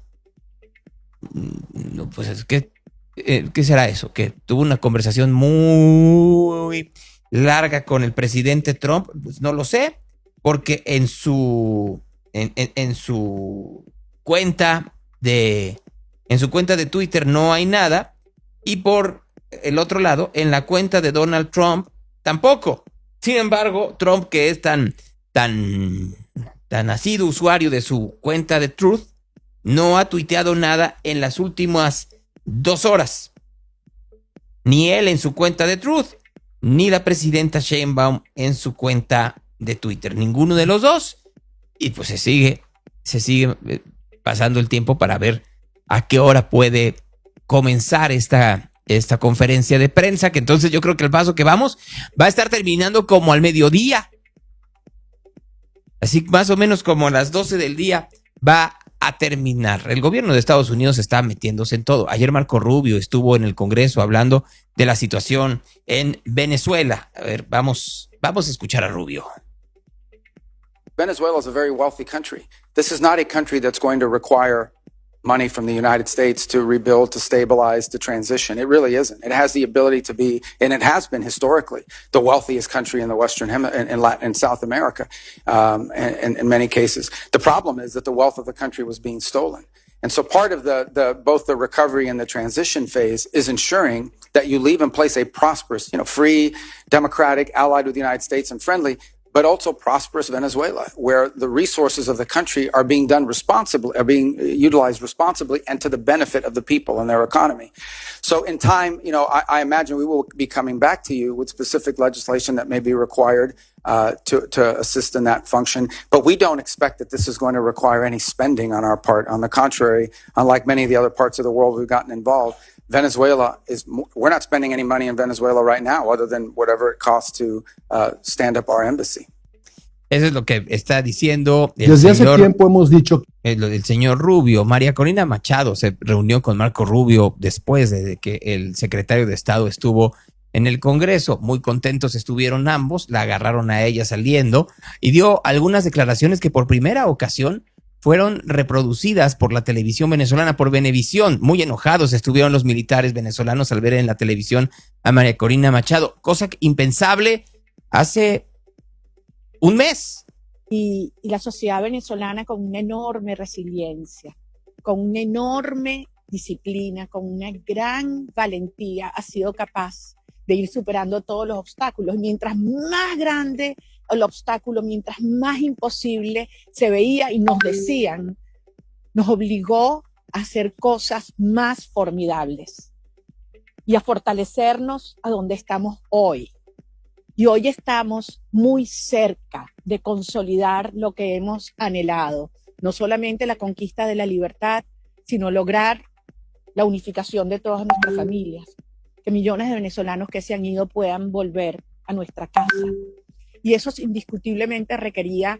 No, pues es que, ¿qué será eso? Que tuvo una conversación muy larga con el presidente Trump. Pues no lo sé, porque en su cuenta de Twitter no hay nada, y por el otro lado, en la cuenta de Donald Trump tampoco. Sin embargo, Trump, que es tan asiduo usuario de su cuenta de Truth, no ha tuiteado nada en las últimas 2 horas. Ni él en su cuenta de Truth, ni la presidenta Sheinbaum en su cuenta de Twitter. Ninguno de los dos. Y pues se sigue pasando el tiempo para ver a qué hora puede comenzar esta conferencia de prensa, que entonces yo creo que el paso que vamos va a estar terminando como al mediodía. Así más o menos como a las 12 del día va a terminar. El gobierno de Estados Unidos está metiéndose en todo. Ayer Marco Rubio estuvo en el Congreso hablando de la situación en Venezuela. A ver, vamos a escuchar a Rubio. Venezuela is a very wealthy country. This is not a country that's going to require money from the United States to rebuild, to stabilize, to transition. It really isn't. It has the ability to be, and it has been historically, the wealthiest country in the Western in South America, in many cases. The problem is that the wealth of the country was being stolen. And so part of both the recovery and the transition phase is ensuring that you leave in place a prosperous, free, democratic, allied with the United States and friendly, but also prosperous Venezuela, where the resources of the country are being done responsibly, are being utilized responsibly and to the benefit of the people and their economy. So in time, I imagine we will be coming back to you with specific legislation that may be required to assist in that function. But we don't expect that this is going to require any spending on our part. On the contrary, unlike many of the other parts of the world we've gotten involved, Venezuela we're not spending any money in Venezuela right now other than whatever it costs to stand up our embassy. Eso es lo que está diciendo Desde hace tiempo hemos dicho el señor Rubio. María Corina Machado se reunió con Marco Rubio después de que el secretario de Estado estuvo en el Congreso. Muy contentos estuvieron ambos, la agarraron a ella saliendo y dio algunas declaraciones que por primera ocasión fueron reproducidas por la televisión venezolana, por Venevisión. Muy enojados estuvieron los militares venezolanos al ver en la televisión a María Corina Machado, cosa impensable hace un mes. Y la sociedad venezolana con una enorme resiliencia, con una enorme disciplina, con una gran valentía, ha sido capaz de ir superando todos los obstáculos. Mientras más grande el obstáculo, mientras más imposible se veía y nos decían, nos obligó a hacer cosas más formidables y a fortalecernos a donde estamos hoy. Y hoy estamos muy cerca de consolidar lo que hemos anhelado, no solamente la conquista de la libertad, sino lograr la unificación de todas nuestras familias, que millones de venezolanos que se han ido puedan volver a nuestra casa. Y eso indiscutiblemente requería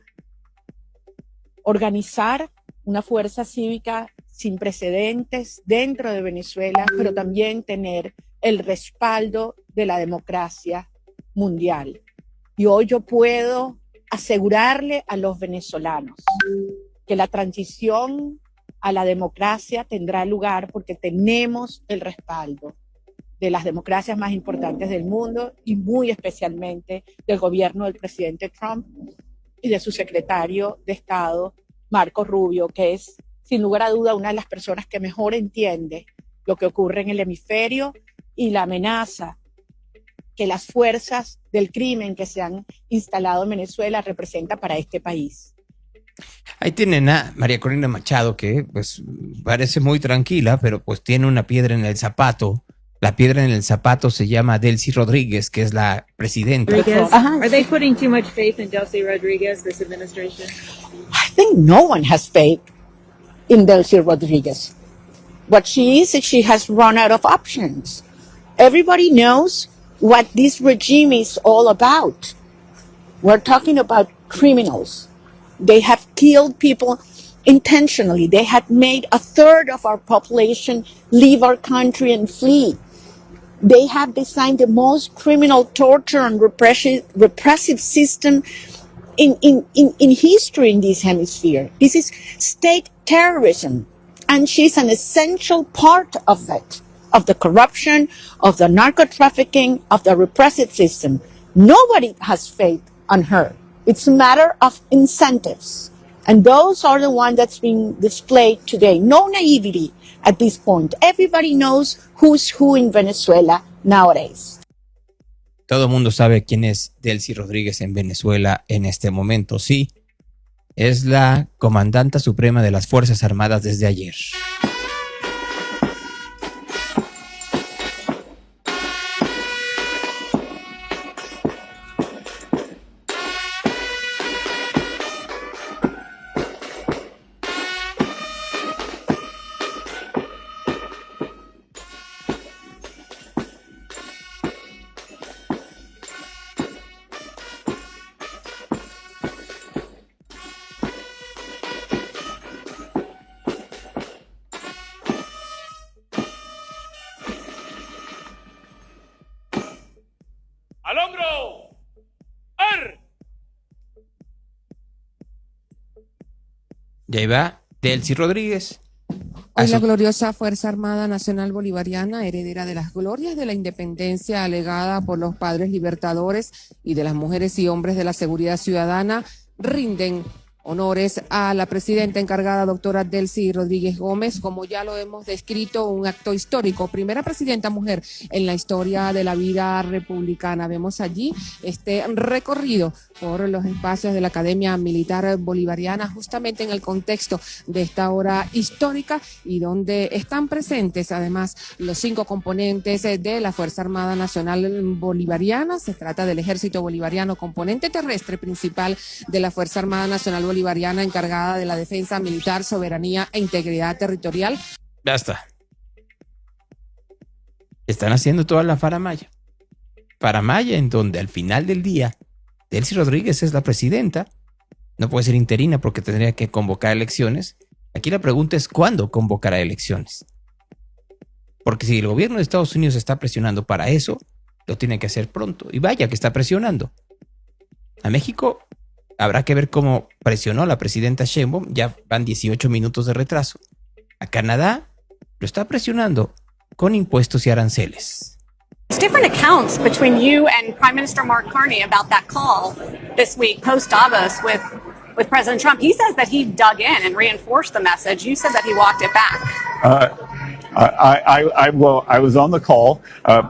organizar una fuerza cívica sin precedentes dentro de Venezuela, pero también tener el respaldo de la democracia mundial. Y hoy yo puedo asegurarle a los venezolanos que la transición a la democracia tendrá lugar porque tenemos el respaldo de las democracias más importantes del mundo y muy especialmente del gobierno del presidente Trump y de su secretario de Estado, Marco Rubio, que es sin lugar a duda una de las personas que mejor entiende lo que ocurre en el hemisferio y la amenaza que las fuerzas del crimen que se han instalado en Venezuela representa para este país. Ahí tienen a María Corina Machado, que pues parece muy tranquila, pero pues tiene una piedra en el zapato. La piedra en el zapato se llama Delcy Rodríguez, que es la presidenta. Are they putting too much faith in Delcy Rodríguez, this administration? I think no one has faith in Delcy Rodríguez. What she is she has run out of options. Everybody knows what this regime is all about. We're talking about criminals. They have killed people intentionally. They have made a third of our population leave our country and flee. They have designed the most criminal torture and repressive system in history in this hemisphere. This is state terrorism, and she's an essential part of it, of the corruption, of the narco trafficking, of the repressive system. Nobody has faith on her. It's a matter of incentives. And those are the ones that's being displayed today. No naivety at this point. Everybody knows who's who in Venezuela nowadays. Todo el mundo sabe quién es Delcy Rodríguez en Venezuela en este momento. Sí, es la comandanta suprema de las Fuerzas Armadas desde ayer. ¡Al hombro! ¡Ar! Y ahí va Delcy Rodríguez. Hoy la gloriosa Fuerza Armada Nacional Bolivariana, heredera de las glorias de la independencia alegada por los padres libertadores y de las mujeres y hombres de la seguridad ciudadana, rinden honores a la presidenta encargada, doctora Delcy Rodríguez Gómez, como ya lo hemos descrito, un acto histórico, primera presidenta mujer en la historia de la vida republicana. Vemos allí este recorrido por los espacios de la Academia Militar Bolivariana, justamente en el contexto de esta hora histórica y donde están presentes además los 5 componentes de la Fuerza Armada Nacional Bolivariana. Se trata del Ejército Bolivariano, componente terrestre principal de la Fuerza Armada Nacional Bolivariana, encargada de la defensa militar, soberanía e integridad territorial. Ya está. Están haciendo toda la faramaya. Faramaya en donde al final del día Delcy Rodríguez es la presidenta. No puede ser interina porque tendría que convocar elecciones. Aquí la pregunta es ¿cuándo convocará elecciones? Porque si el gobierno de Estados Unidos está presionando para eso, lo tiene que hacer pronto. Y vaya que está presionando. A México habrá que ver cómo presionó la presidenta Sheinbaum. Ya van 18 minutos de retraso. A Canadá lo está presionando con impuestos y aranceles. There's different accounts between you and Prime Minister Mark Carney about that call this week post Davos with President Trump. He says that he dug in and reinforced the message. You said that he walked it back. I was on the call.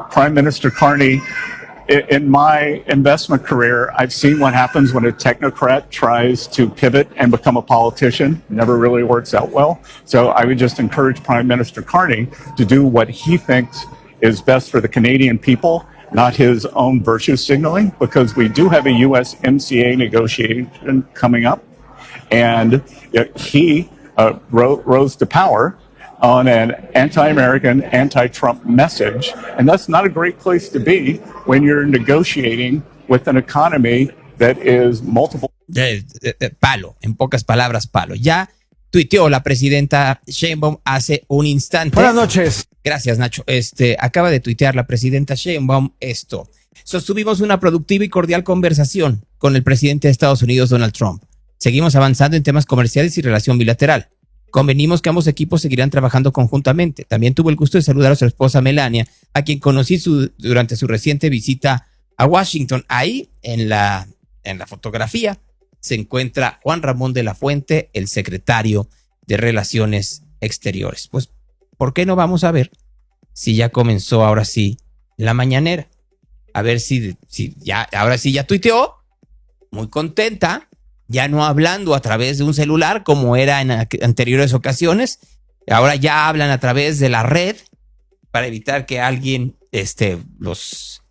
Prime Minister Carney, in my investment career, I've seen what happens when a technocrat tries to pivot and become a politician. Never really works out well. So I would just encourage Prime Minister Carney to do what he thinks is best for the Canadian people, not his own virtue signaling, because we do have a USMCA negotiation coming up. And he rose to power on an anti-American, anti-Trump message. And that's not a great place to be when you're negotiating with an economy that is multiple. Palo, en pocas palabras, palo. Ya tuiteó la presidenta Sheinbaum hace un instante. Buenas noches. Gracias, Nacho. Acaba de tuitear la presidenta Sheinbaum esto. Sostuvimos una productiva y cordial conversación con el presidente de Estados Unidos, Donald Trump. Seguimos avanzando en temas comerciales y relación bilateral. Convenimos que ambos equipos seguirán trabajando conjuntamente. También tuvo el gusto de saludar a su esposa Melania, a quien conocí durante su reciente visita a Washington. Ahí, en la fotografía, se encuentra Juan Ramón de la Fuente, el secretario de Relaciones Exteriores. Pues, ¿por qué no vamos a ver si ya comenzó ahora sí la mañanera? A ver si ya, ahora sí ya tuiteó, muy contenta, ya no hablando a través de un celular como era en anteriores ocasiones. Ahora ya hablan a través de la red para evitar que alguien los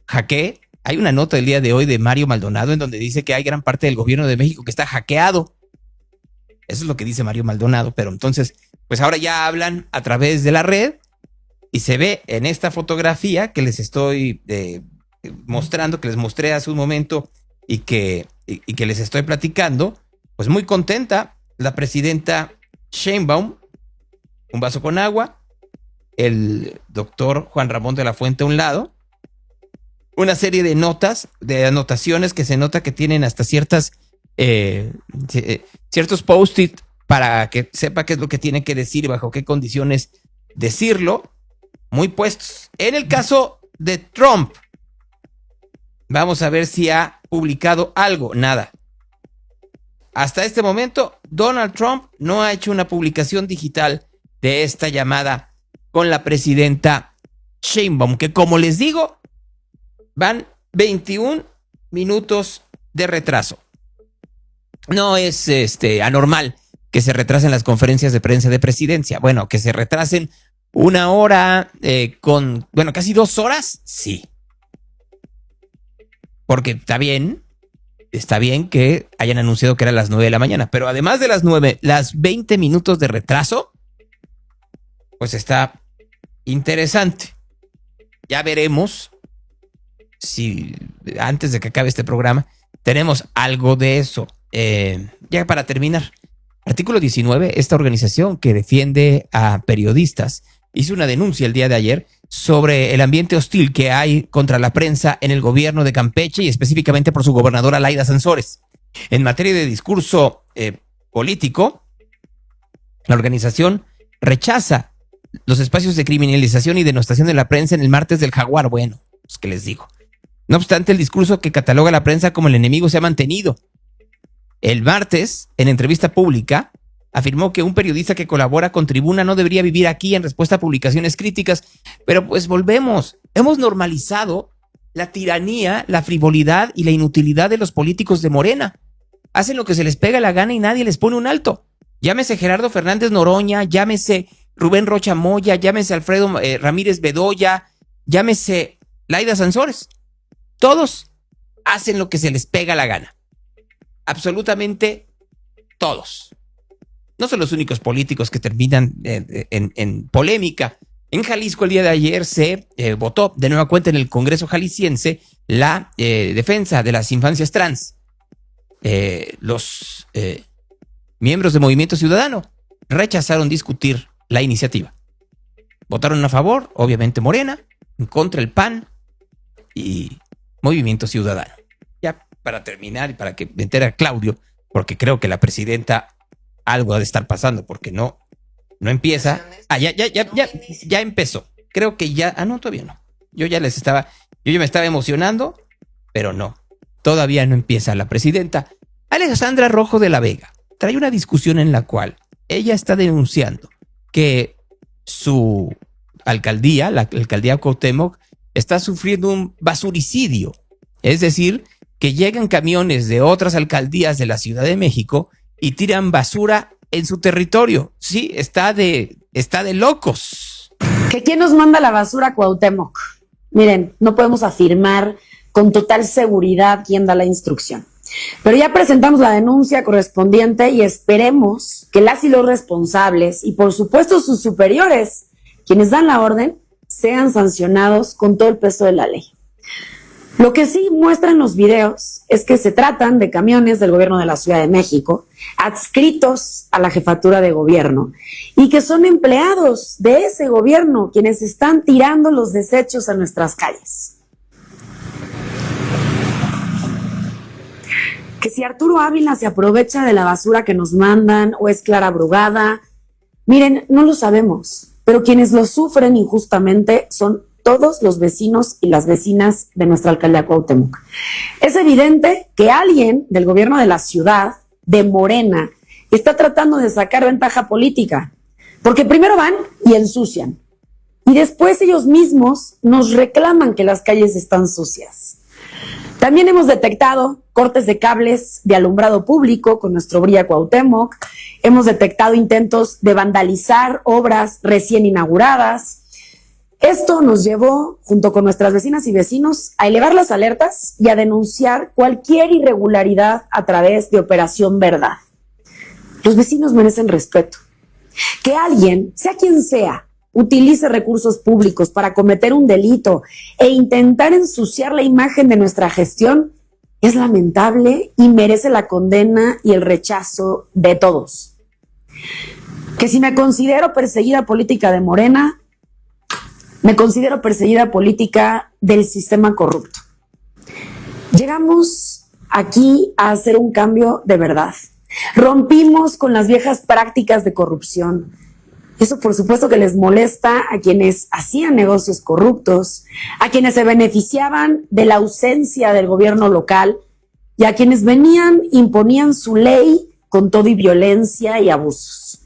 hackee. Hay una nota del día de hoy de Mario Maldonado en donde dice que hay gran parte del gobierno de México que está hackeado. Eso es lo que dice Mario Maldonado, pero entonces, pues ahora ya hablan a través de la red y se ve en esta fotografía que les estoy mostrando, que les mostré hace un momento y que les estoy platicando, pues muy contenta la presidenta Sheinbaum, un vaso con agua, el doctor Juan Ramón de la Fuente a un lado, una serie de notas, de anotaciones que se nota que tienen hasta ciertos post-it para que sepa qué es lo que tiene que decir y bajo qué condiciones decirlo, muy puestos. En el caso de Trump, vamos a ver si ha publicado algo. Nada. Hasta este momento, Donald Trump no ha hecho una publicación digital de esta llamada con la presidenta Sheinbaum, que como les digo, van 21 minutos de retraso. No es anormal que se retrasen las conferencias de prensa de presidencia. Bueno, que se retrasen una hora casi 2 horas, sí. Porque está bien que hayan anunciado que era a las 9 de la mañana, pero además de las 9, las 20 minutos de retraso, pues está interesante. Ya veremos si antes de que acabe este programa tenemos algo de eso. Ya para terminar, Artículo 19, esta organización que defiende a periodistas, hizo una denuncia el día de ayer sobre el ambiente hostil que hay contra la prensa en el gobierno de Campeche y específicamente por su gobernadora Laida Sansores. En materia de discurso político, La organización rechaza los espacios de criminalización y denostación de la prensa en el martes del jaguar. Bueno, pues qué les digo. No obstante, el discurso que cataloga a la prensa como el enemigo se ha mantenido. El martes, en entrevista pública, afirmó que un periodista que colabora con Tribuna no debería vivir aquí en respuesta a publicaciones críticas. Pero pues volvemos. Hemos normalizado la tiranía, la frivolidad y la inutilidad de los políticos de Morena. Hacen lo que se les pega la gana y nadie les pone un alto. Llámese Gerardo Fernández Noroña, llámese Rubén Rocha Moya, llámese Alfredo Ramírez Bedoya, llámese Laida Sansores. Todos hacen lo que se les pega la gana. Absolutamente todos. No son los únicos políticos que terminan en polémica. En Jalisco el día de ayer se votó de nueva cuenta en el Congreso jalisciense la defensa de las infancias trans. Los miembros de Movimiento Ciudadano rechazaron discutir la iniciativa. Votaron a favor, obviamente Morena, en contra el PAN y Movimiento Ciudadano. Ya para terminar y para que me entere Claudio, porque creo que la presidenta algo ha de estar pasando, porque no empieza. Ya empezó. Creo que ya, no, todavía no. Yo ya me estaba emocionando, pero no. Todavía no empieza la presidenta. Alejandra Rojo de la Vega trae una discusión en la cual ella está denunciando que su alcaldía, la alcaldía Cuauhtémoc, está sufriendo un basuricidio. Es decir, que llegan camiones de otras alcaldías de la Ciudad de México y tiran basura en su territorio. Sí, está de locos. ¿Que quién nos manda la basura a Cuauhtémoc? Miren, no podemos afirmar con total seguridad quién da la instrucción. Pero ya presentamos la denuncia correspondiente y esperemos que las y los responsables y por supuesto sus superiores, quienes dan la orden, sean sancionados con todo el peso de la ley. Lo que sí muestran los videos es que se tratan de camiones del gobierno de la Ciudad de México, adscritos a la jefatura de gobierno, y que son empleados de ese gobierno quienes están tirando los desechos a nuestras calles. Que si Arturo Ávila se aprovecha de la basura que nos mandan o es Clara Brugada, miren, no lo sabemos, pero quienes lo sufren injustamente son todos los vecinos y las vecinas de nuestra alcaldía Cuauhtémoc. Es evidente que alguien del gobierno de la ciudad, de Morena, está tratando de sacar ventaja política, porque primero van y ensucian, y después ellos mismos nos reclaman que las calles están sucias. También hemos detectado cortes de cables de alumbrado público con nuestro Vía Cuauhtémoc, hemos detectado intentos de vandalizar obras recién inauguradas. Esto nos llevó, junto con nuestras vecinas y vecinos, a elevar las alertas y a denunciar cualquier irregularidad a través de Operación Verdad. Los vecinos merecen respeto. Que alguien, sea quien sea, utilice recursos públicos para cometer un delito e intentar ensuciar la imagen de nuestra gestión es lamentable y merece la condena y el rechazo de todos. Que si me considero perseguida política de Morena, me considero perseguida política del sistema corrupto. Llegamos aquí a hacer un cambio de verdad. Rompimos con las viejas prácticas de corrupción. Eso por supuesto que les molesta a quienes hacían negocios corruptos, a quienes se beneficiaban de la ausencia del gobierno local y a quienes imponían su ley con todo y violencia y abusos.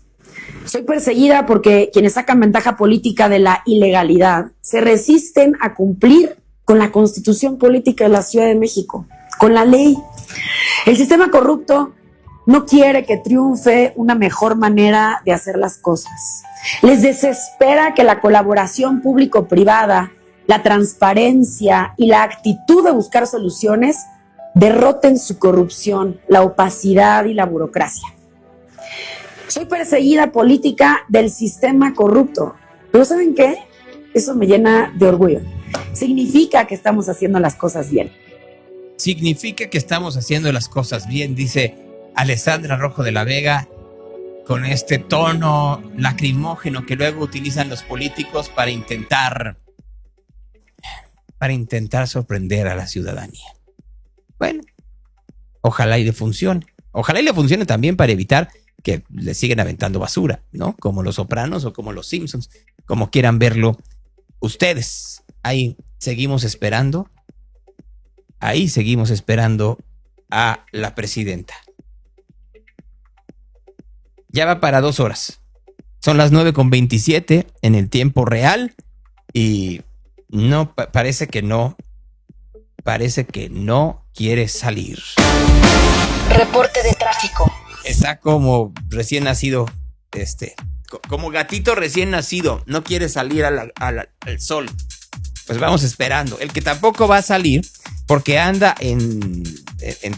Soy perseguida porque quienes sacan ventaja política de la ilegalidad se resisten a cumplir con la Constitución Política de la Ciudad de México, con la ley. El sistema corrupto no quiere que triunfe una mejor manera de hacer las cosas. Les desespera que la colaboración público-privada, la transparencia y la actitud de buscar soluciones derroten su corrupción, la opacidad y la burocracia. Soy perseguida política del sistema corrupto, pero ¿saben qué? Eso me llena de orgullo. Significa que estamos haciendo las cosas bien. Significa que estamos haciendo las cosas bien, dice Alejandra Rojo de la Vega, con este tono lacrimógeno que luego utilizan los políticos para intentar sorprender a la ciudadanía. Bueno, ojalá y le funcione. Ojalá y le funcione también para evitar que le siguen aventando basura, ¿no? Como Los Sopranos o como Los Simpsons, como quieran verlo ustedes. Ahí seguimos esperando a la presidenta. Ya va para 2 horas. Son las 9:27 en el tiempo real y no parece que no quiere salir. Reporte de tráfico. Está como recién nacido, como gatito recién nacido, no quiere salir al sol. Pues vamos esperando. El que tampoco va a salir, porque anda en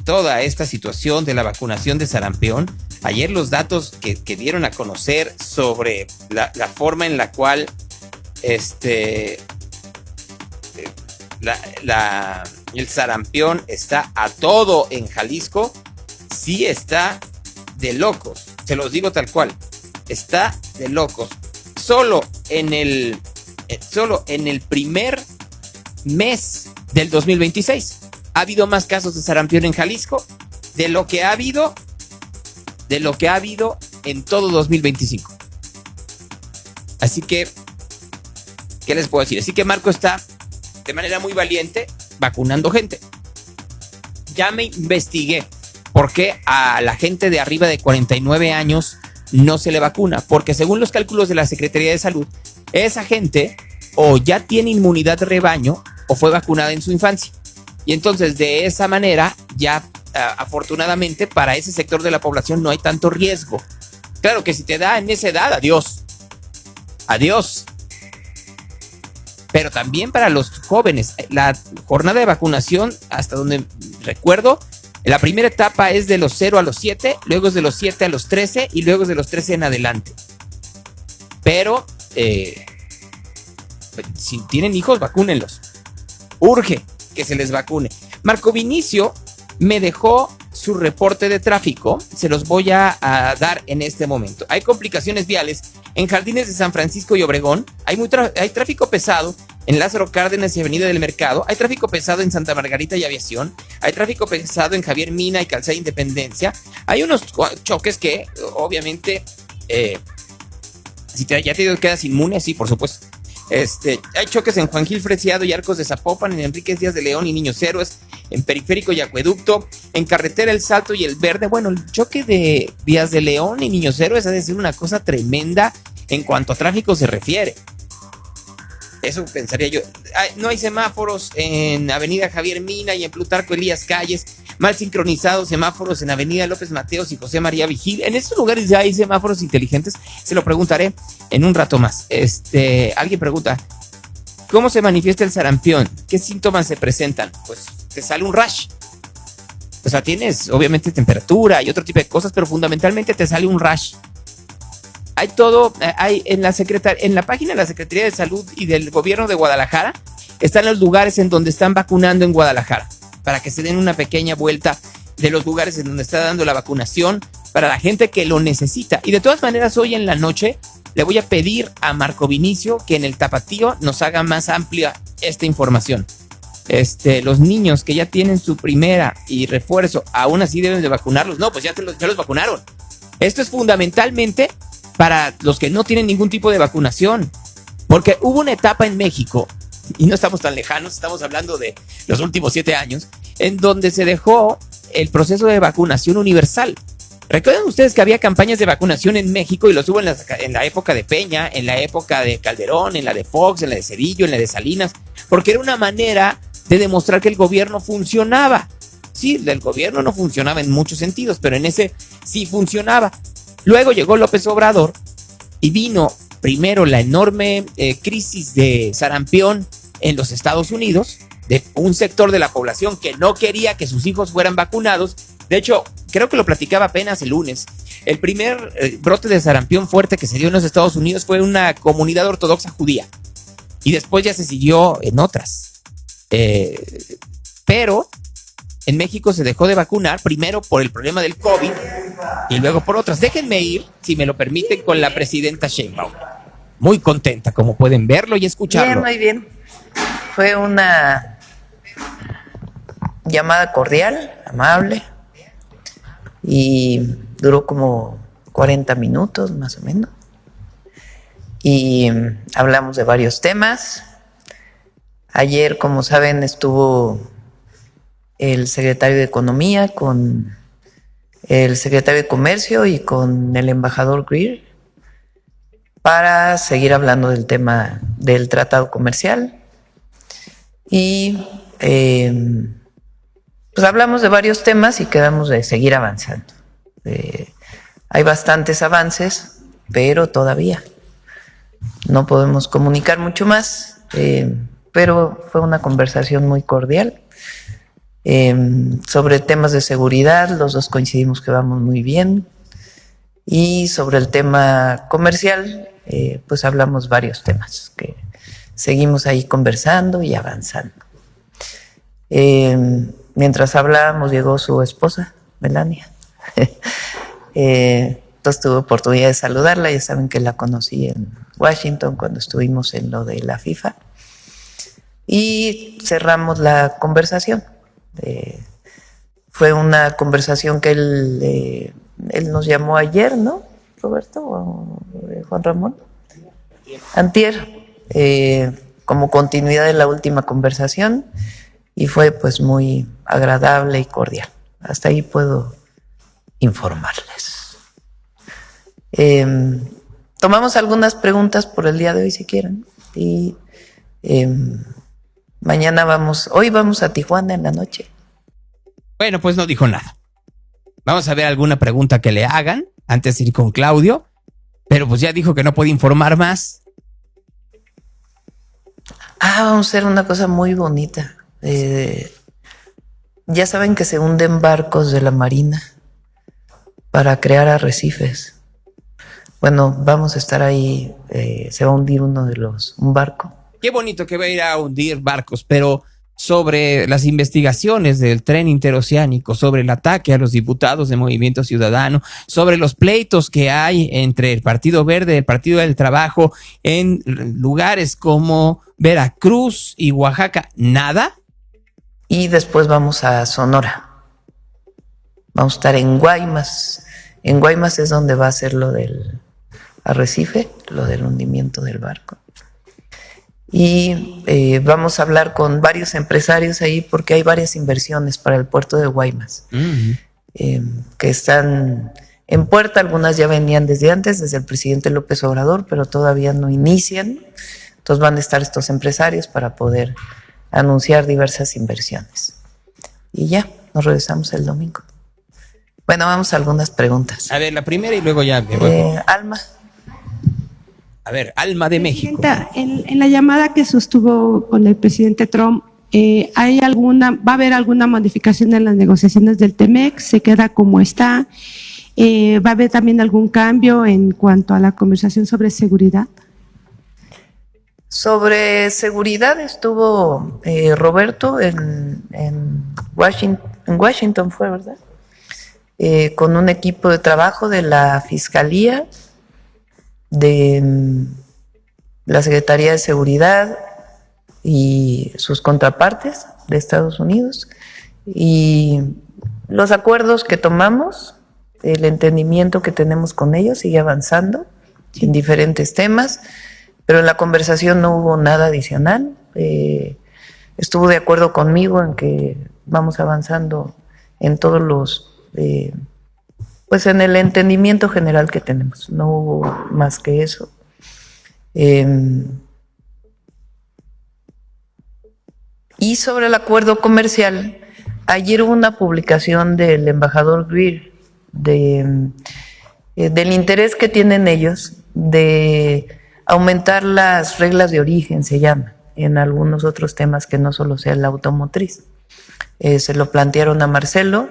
toda esta situación de la vacunación de sarampión. Ayer los datos que dieron a conocer sobre la forma en la cual el sarampión está a todo en Jalisco, sí está de locos, se los digo tal cual, está de locos. Solo en el primer mes del 2026 ha habido más casos de sarampión en Jalisco de lo que ha habido en todo 2025. Así que, ¿qué les puedo decir? Así que Marco está de manera muy valiente vacunando gente. Ya me investigué por qué a la gente de arriba de 49 años no se le vacuna, porque según los cálculos de la Secretaría de Salud, esa gente o ya tiene inmunidad de rebaño o fue vacunada en su infancia. Y entonces de esa manera ya afortunadamente para ese sector de la población no hay tanto riesgo. Claro que si te da en esa edad, adiós. Pero también para los jóvenes, la jornada de vacunación, hasta donde recuerdo, la primera etapa es de los 0 a los 7, luego es de los 7 a los 13 y luego es de los 13 en adelante. Pero si tienen hijos, vacúnenlos. Urge que se les vacune. Marco Vinicio me dejó su reporte de tráfico, se los voy a dar en este momento. Hay complicaciones viales en Jardines de San Francisco y Obregón, hay tráfico pesado en Lázaro Cárdenas y Avenida del Mercado, hay tráfico pesado en Santa Margarita y Aviación, hay tráfico pesado en Javier Mina y Calzada Independencia, hay unos choques que obviamente, si ya te quedas inmune, sí, por supuesto. Hay choques en Juan Gil Freciado y Arcos de Zapopan, en Enríquez Díaz de León y Niños Héroes, en Periférico y Acueducto, en Carretera El Salto y El Verde. Bueno, el choque de Díaz de León y Niños Héroes ha de ser una cosa tremenda en cuanto a tráfico se refiere. Eso pensaría yo. No hay semáforos en Avenida Javier Mina y en Plutarco Elías Calles, mal sincronizados semáforos en Avenida López Mateos y José María Vigil. En estos lugares ya hay semáforos inteligentes, se lo preguntaré en un rato más. Alguien pregunta, ¿cómo se manifiesta el sarampión? ¿Qué síntomas se presentan? Pues te sale un rash. O sea, tienes obviamente temperatura y otro tipo de cosas, pero fundamentalmente te sale un rash. Hay todo, hay en la página de la Secretaría de Salud y del Gobierno de Guadalajara, están los lugares en donde están vacunando en Guadalajara, para que se den una pequeña vuelta de los lugares en donde está dando la vacunación para la gente que lo necesita. Y de todas maneras, hoy en la noche le voy a pedir a Marco Vinicio que en el Tapatío nos haga más amplia esta información. Los niños que ya tienen su primera y refuerzo, aún así deben de vacunarlos. No, pues ya los vacunaron. Esto es fundamentalmente para los que no tienen ningún tipo de vacunación, porque hubo una etapa en México, y no estamos tan lejanos, estamos hablando de los últimos 7 años, en donde se dejó el proceso de vacunación universal. ¿Recuerdan ustedes que había campañas de vacunación en México y los hubo en la época de Peña, en la época de Calderón, en la de Fox, en la de Cedillo, en la de Salinas? Porque era una manera de demostrar que el gobierno funcionaba. Sí, el gobierno no funcionaba en muchos sentidos, pero en ese sí funcionaba. Luego llegó López Obrador y vino primero la enorme crisis de sarampión en los Estados Unidos, de un sector de la población que no quería que sus hijos fueran vacunados. De hecho, creo que lo platicaba apenas el lunes. El primer brote de sarampión fuerte que se dio en los Estados Unidos fue una comunidad ortodoxa judía. Y después ya se siguió en otras. Pero en México se dejó de vacunar, primero por el problema del COVID y luego por otras. Déjenme ir, si me lo permiten, con la presidenta Sheinbaum. Muy contenta, como pueden verlo y escucharlo. Bien, muy bien. Fue una llamada cordial, amable, y duró como 40 minutos más o menos. Y hablamos de varios temas. Ayer, como saben, estuvo el secretario de Economía con el secretario de Comercio y con el embajador Greer para seguir hablando del tema del tratado comercial. Y pues hablamos de varios temas y quedamos de seguir avanzando. Hay bastantes avances, pero todavía no podemos comunicar mucho más, pero fue una conversación muy cordial. Sobre temas de seguridad, los dos coincidimos que vamos muy bien. Y sobre el tema comercial, pues hablamos varios temas, que seguimos ahí conversando y avanzando. Mientras hablábamos, llegó su esposa, Melania. Entonces tuve oportunidad de saludarla. Ya saben que la conocí en Washington cuando estuvimos en lo de la FIFA. Y cerramos la conversación. Fue una conversación que él nos llamó ayer, ¿no, Roberto? ¿O Juan Ramón? Antier, como continuidad de la última conversación, y fue pues muy agradable y cordial. Hasta ahí puedo informarles. Tomamos algunas preguntas por el día de hoy si quieren, y hoy vamos a Tijuana en la noche. Bueno, pues no dijo nada. Vamos a ver alguna pregunta que le hagan antes de ir con Claudio, pero pues ya dijo que no puede informar más. Vamos a hacer una cosa muy bonita. Ya saben que se hunden barcos de la Marina para crear arrecifes. Bueno, vamos a estar ahí, se va a hundir un barco. Qué bonito que va a ir a hundir barcos, pero sobre las investigaciones del tren interoceánico, sobre el ataque a los diputados de Movimiento Ciudadano, sobre los pleitos que hay entre el Partido Verde y el Partido del Trabajo en lugares como Veracruz y Oaxaca, ¿nada? Y después vamos a Sonora. Vamos a estar en Guaymas. En Guaymas es donde va a ser lo del arrecife, lo del hundimiento del barco. Y vamos a hablar con varios empresarios ahí porque hay varias inversiones para el puerto de Guaymas que están en puerta. Algunas ya venían desde antes, desde el presidente López Obrador, pero todavía no inician. Entonces van a estar estos empresarios para poder anunciar diversas inversiones. Y ya, nos regresamos el domingo. Bueno, vamos a algunas preguntas. A ver, la primera y luego ya me voy. Alma. A ver, Alma de México. En la llamada que sostuvo con el presidente Trump, ¿va a haber alguna modificación en las negociaciones del TEMEC? ¿Se queda como está? ¿Va a haber también algún cambio en cuanto a la conversación sobre seguridad? Sobre seguridad estuvo Roberto en Washington fue, ¿verdad? Con un equipo de trabajo de la Fiscalía, de la Secretaría de Seguridad y sus contrapartes de Estados Unidos, y los acuerdos que tomamos, el entendimiento que tenemos con ellos sigue avanzando en diferentes temas, pero en la conversación no hubo nada adicional. Estuvo de acuerdo conmigo en que vamos avanzando en todos los pues en el entendimiento general que tenemos, no hubo más que eso. Y sobre el acuerdo comercial, ayer hubo una publicación del embajador Greer del interés que tienen ellos de aumentar las reglas de origen, se llama, en algunos otros temas que no solo sea la automotriz. Se lo plantearon a Marcelo.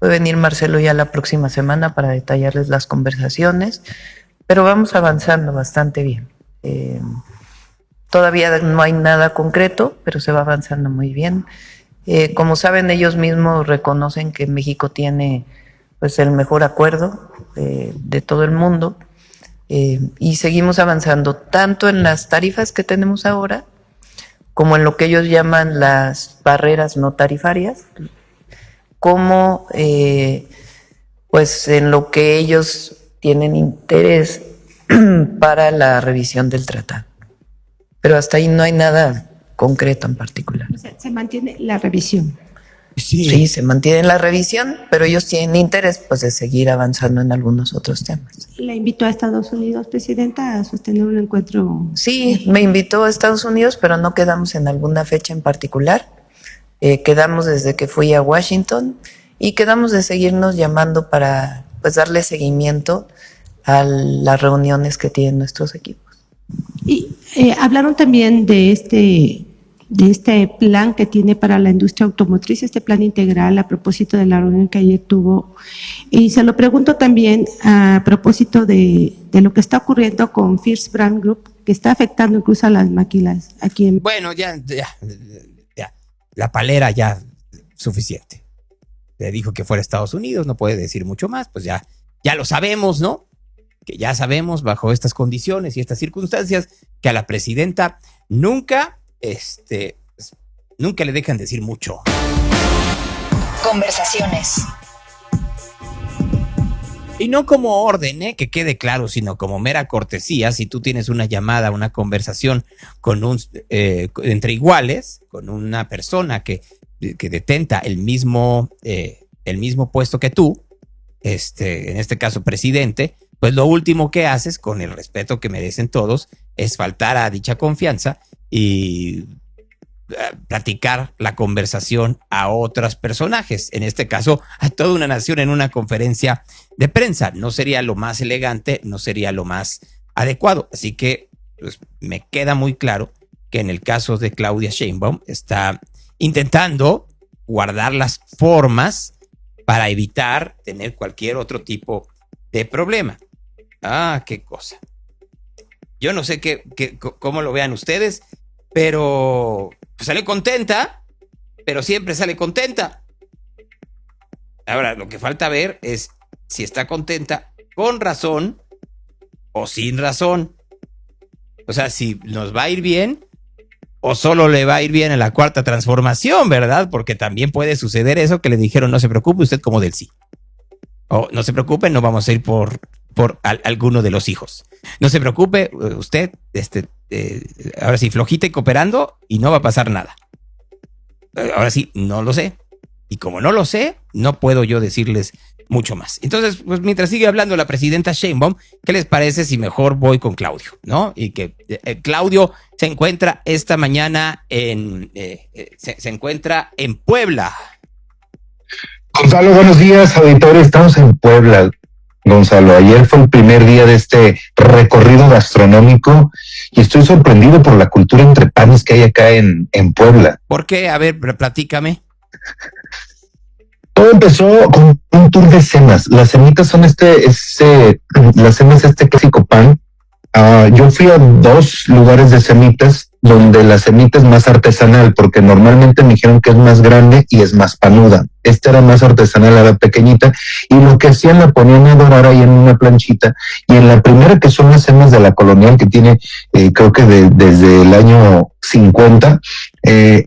Puede venir Marcelo ya la próxima semana para detallarles las conversaciones, pero vamos avanzando bastante bien. Todavía no hay nada concreto, pero se va avanzando muy bien. Como saben, ellos mismos reconocen que México tiene pues el mejor acuerdo de todo el mundo, y seguimos avanzando tanto en las tarifas que tenemos ahora como en lo que ellos llaman las barreras no tarifarias, como pues en lo que ellos tienen interés para la revisión del tratado. Pero hasta ahí no hay nada concreto en particular. O sea, se mantiene la revisión. Sí, se mantiene la revisión, pero ellos tienen interés pues de seguir avanzando en algunos otros temas. ¿La invitó a Estados Unidos, presidenta, a sostener un encuentro? Sí, me invitó a Estados Unidos, pero no quedamos en alguna fecha en particular. Quedamos desde que fui a Washington y quedamos de seguirnos llamando para pues darle seguimiento a las reuniones que tienen nuestros equipos. Y hablaron también de este plan que tiene para la industria automotriz, este plan integral a propósito de la reunión que ayer tuvo. Y se lo pregunto también a propósito de lo que está ocurriendo con First Brand Group, que está afectando incluso a las máquinas aquí en... Bueno, ya. La palera ya suficiente. Le dijo que fuera a Estados Unidos, no puede decir mucho más, pues ya lo sabemos, ¿no? Que ya sabemos bajo estas condiciones y estas circunstancias que a la presidenta nunca le dejan decir mucho. Conversaciones. Y no como orden, que quede claro, sino como mera cortesía. Si tú tienes una llamada, una conversación con entre iguales, con una persona que detenta el mismo puesto que tú, en este caso presidente, pues lo último que haces, con el respeto que merecen todos, es faltar a dicha confianza y platicar la conversación a otros personajes, en este caso a toda una nación en una conferencia de prensa. No sería lo más elegante, no sería lo más adecuado. Así que pues, me queda muy claro que en el caso de Claudia Sheinbaum está intentando guardar las formas para evitar tener cualquier otro tipo de problema. Qué cosa. Yo no sé cómo lo vean ustedes, pero pues sale contenta, pero siempre sale contenta. Ahora, lo que falta ver es si está contenta con razón o sin razón. O sea, si nos va a ir bien o solo le va a ir bien en la cuarta transformación, ¿verdad? Porque también puede suceder eso que le dijeron, no se preocupe usted como del sí. O no se preocupe, no vamos a ir por alguno de los hijos. No se preocupe usted, ahora sí, flojita y cooperando y no va a pasar nada. Ahora sí, no lo sé. Y como no lo sé, no puedo yo decirles mucho más. Entonces, pues mientras sigue hablando la presidenta Sheinbaum, ¿qué les parece si mejor voy con Claudio, ¿no? Y que Claudio se encuentra esta mañana se encuentra en Puebla. Gonzalo, buenos días, auditores. Estamos en Puebla, Gonzalo. Ayer fue el primer día de este recorrido gastronómico y estoy sorprendido por la cultura entre panes que hay acá en Puebla. ¿Por qué? A ver, platícame. Todo empezó con un tour de cenas. Las semitas son las cenas clásico pan. Yo fui a 2 lugares de semitas donde la semita es más artesanal, porque normalmente me dijeron que es más grande y es más panuda. Esta era más artesanal, era pequeñita, y lo que hacían la ponían a dorar ahí en una planchita. Y en la primera, que son las cenas de la Colonial, que tiene, creo que desde el año 50,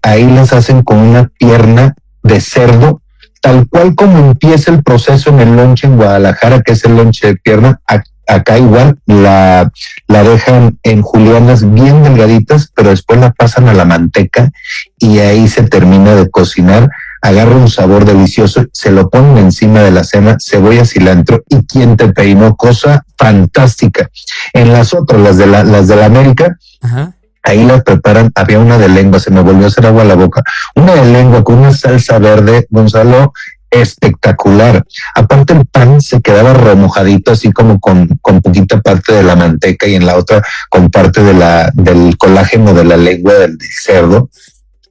ahí las hacen con una pierna de cerdo, tal cual como empieza el proceso en el lonche en Guadalajara, que es el lonche de pierna. Acá igual la dejan en julianas bien delgaditas, pero después la pasan a la manteca y ahí se termina de cocinar, agarra un sabor delicioso, se lo ponen encima de la cena, cebolla, cilantro y quien te peinó, cosa fantástica. En las otras, las de la América, ajá, ahí las preparan, había una de lengua, se me volvió a hacer agua a la boca, una de lengua con una salsa verde, Gonzalo, espectacular. Aparte el pan se quedaba remojadito así como con poquita parte de la manteca y en la otra con parte del colágeno de la lengua del cerdo.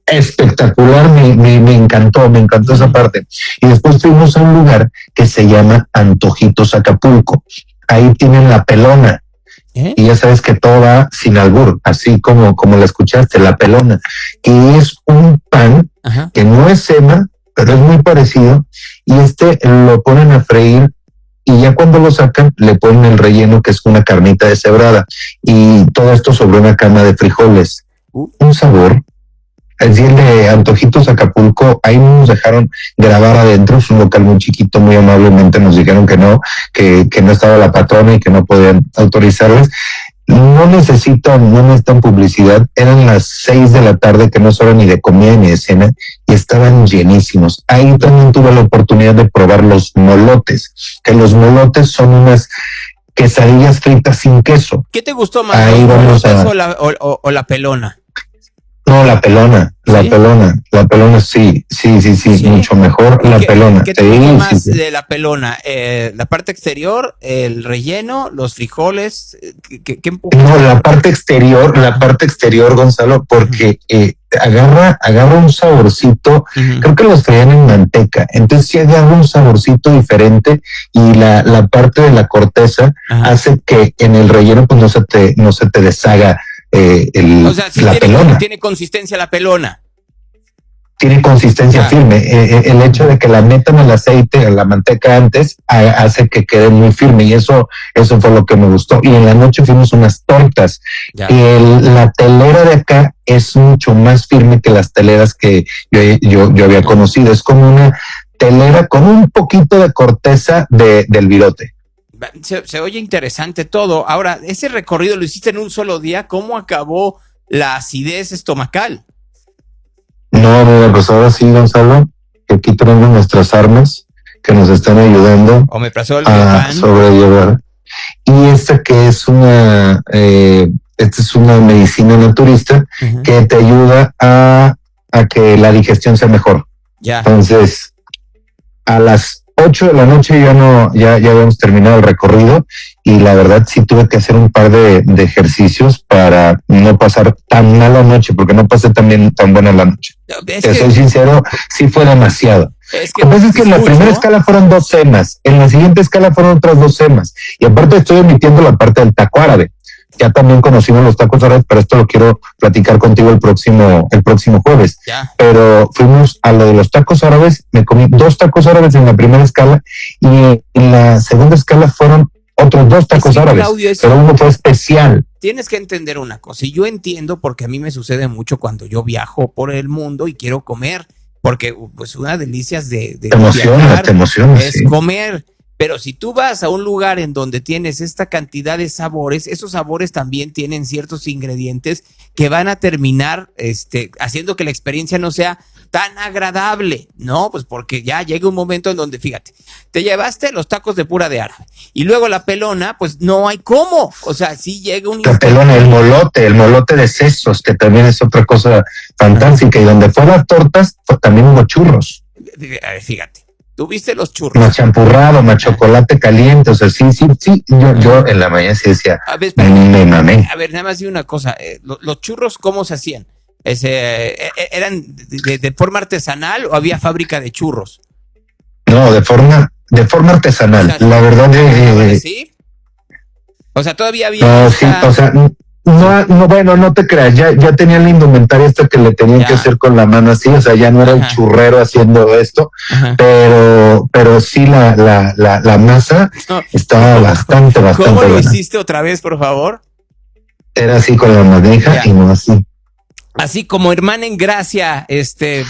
Espectacular, me encantó esa parte. Y después fuimos a un lugar que se llama Antojitos Acapulco. Ahí tienen la pelona. Y ya sabes que todo va sin albur, así como la escuchaste, la pelona. Y es un pan, ajá, que no es sema, pero es muy parecido, y lo ponen a freír y ya cuando lo sacan le ponen el relleno, que es una carnita deshebrada, y todo esto sobre una cama de frijoles. Un sabor así el de Antojitos Acapulco, ahí nos dejaron grabar adentro, es un local muy chiquito, muy amablemente nos dijeron que no estaba la patrona y que no podían autorizarles. No necesitan publicidad, eran las 6 de la tarde, que no es hora ni de comida ni de cena, y estaban llenísimos. Ahí también tuve la oportunidad de probar los molotes, que los molotes son unas quesadillas fritas sin queso. ¿Qué te gustó más, ahí los molotes o la pelona? No, la pelona, sí, mucho mejor la pelona. ¿Qué te gusta más de la pelona? ¿La parte exterior, el relleno, los frijoles? No, la parte exterior, Gonzalo, porque agarra un saborcito, creo que los freían en manteca, entonces sí agarra un saborcito diferente, y la parte de la corteza hace que en el relleno pues no se te deshaga o sea, sí la pelona. Tiene consistencia la pelona. Tiene consistencia firme. El hecho de que la metan al aceite, a la manteca antes, hace que quede muy firme, y eso fue lo que me gustó. Y en la noche fuimos unas tortas. La telera de acá es mucho más firme que las teleras que yo había conocido. Es como una telera con un poquito de corteza del virote. Se oye interesante todo. Ahora, ese recorrido lo hiciste en un solo día. ¿Cómo acabó la acidez estomacal? No, pues ahora sí, Gonzalo, que aquí tenemos nuestras armas que nos están ayudando a sobrellevar. Y esta que es una medicina naturista que te ayuda a que la digestión sea mejor. Entonces, a las 8 de la noche ya habíamos terminado el recorrido, y la verdad sí tuve que hacer un par de ejercicios para no pasar tan mala noche, porque no pasé tan buena la noche. Soy sincero, sí fue demasiado. Lo que pasa es que en la primera escala fueron 2 cenas, en la siguiente escala fueron otras 2 cenas, y aparte estoy omitiendo la parte del taco árabe. Ya también conocimos los tacos árabes, pero esto lo quiero platicar contigo el próximo jueves. Pero fuimos a lo de los tacos árabes, me comí 2 tacos árabes en la primera escala, y en la segunda escala fueron otros 2 tacos árabes, pero uno fue especial. Tienes que entender una cosa, y yo entiendo porque a mí me sucede mucho cuando yo viajo por el mundo y quiero comer, porque pues una delicia de te emocionas, es comer. Pero si tú vas a un lugar en donde tienes esta cantidad de sabores, esos sabores también tienen ciertos ingredientes que van a terminar haciendo que la experiencia no sea tan agradable, ¿no? Pues porque ya llega un momento en donde, fíjate, te llevaste los tacos de pura de árabe y luego la pelona, pues no hay cómo. O sea, sí llega un... La pelona, el molote de sesos, que también es otra cosa fantástica. Y donde fueron las tortas, pues también hubo churros. Fíjate. ¿Tuviste los churros? Más champurrado, más chocolate caliente, o sea, sí. Yo en la mañana sí decía, me mamé. A ver, nada más di una cosa, los churros, ¿cómo se hacían? ¿Eran de forma artesanal o había fábrica de churros? No, de forma artesanal, o sea, la verdad. ¿Sí? O sea, todavía había... No, sí, o sea... No, bueno, no te creas, ya tenía la indumentaria esta que le tenían que hacer con la mano así, o sea, ya no era el churrero haciendo esto, pero sí la masa estaba bastante ¿Cómo lo buena. hiciste otra vez, por favor? Era así con la madeja y no así. Así como hermana en gracia,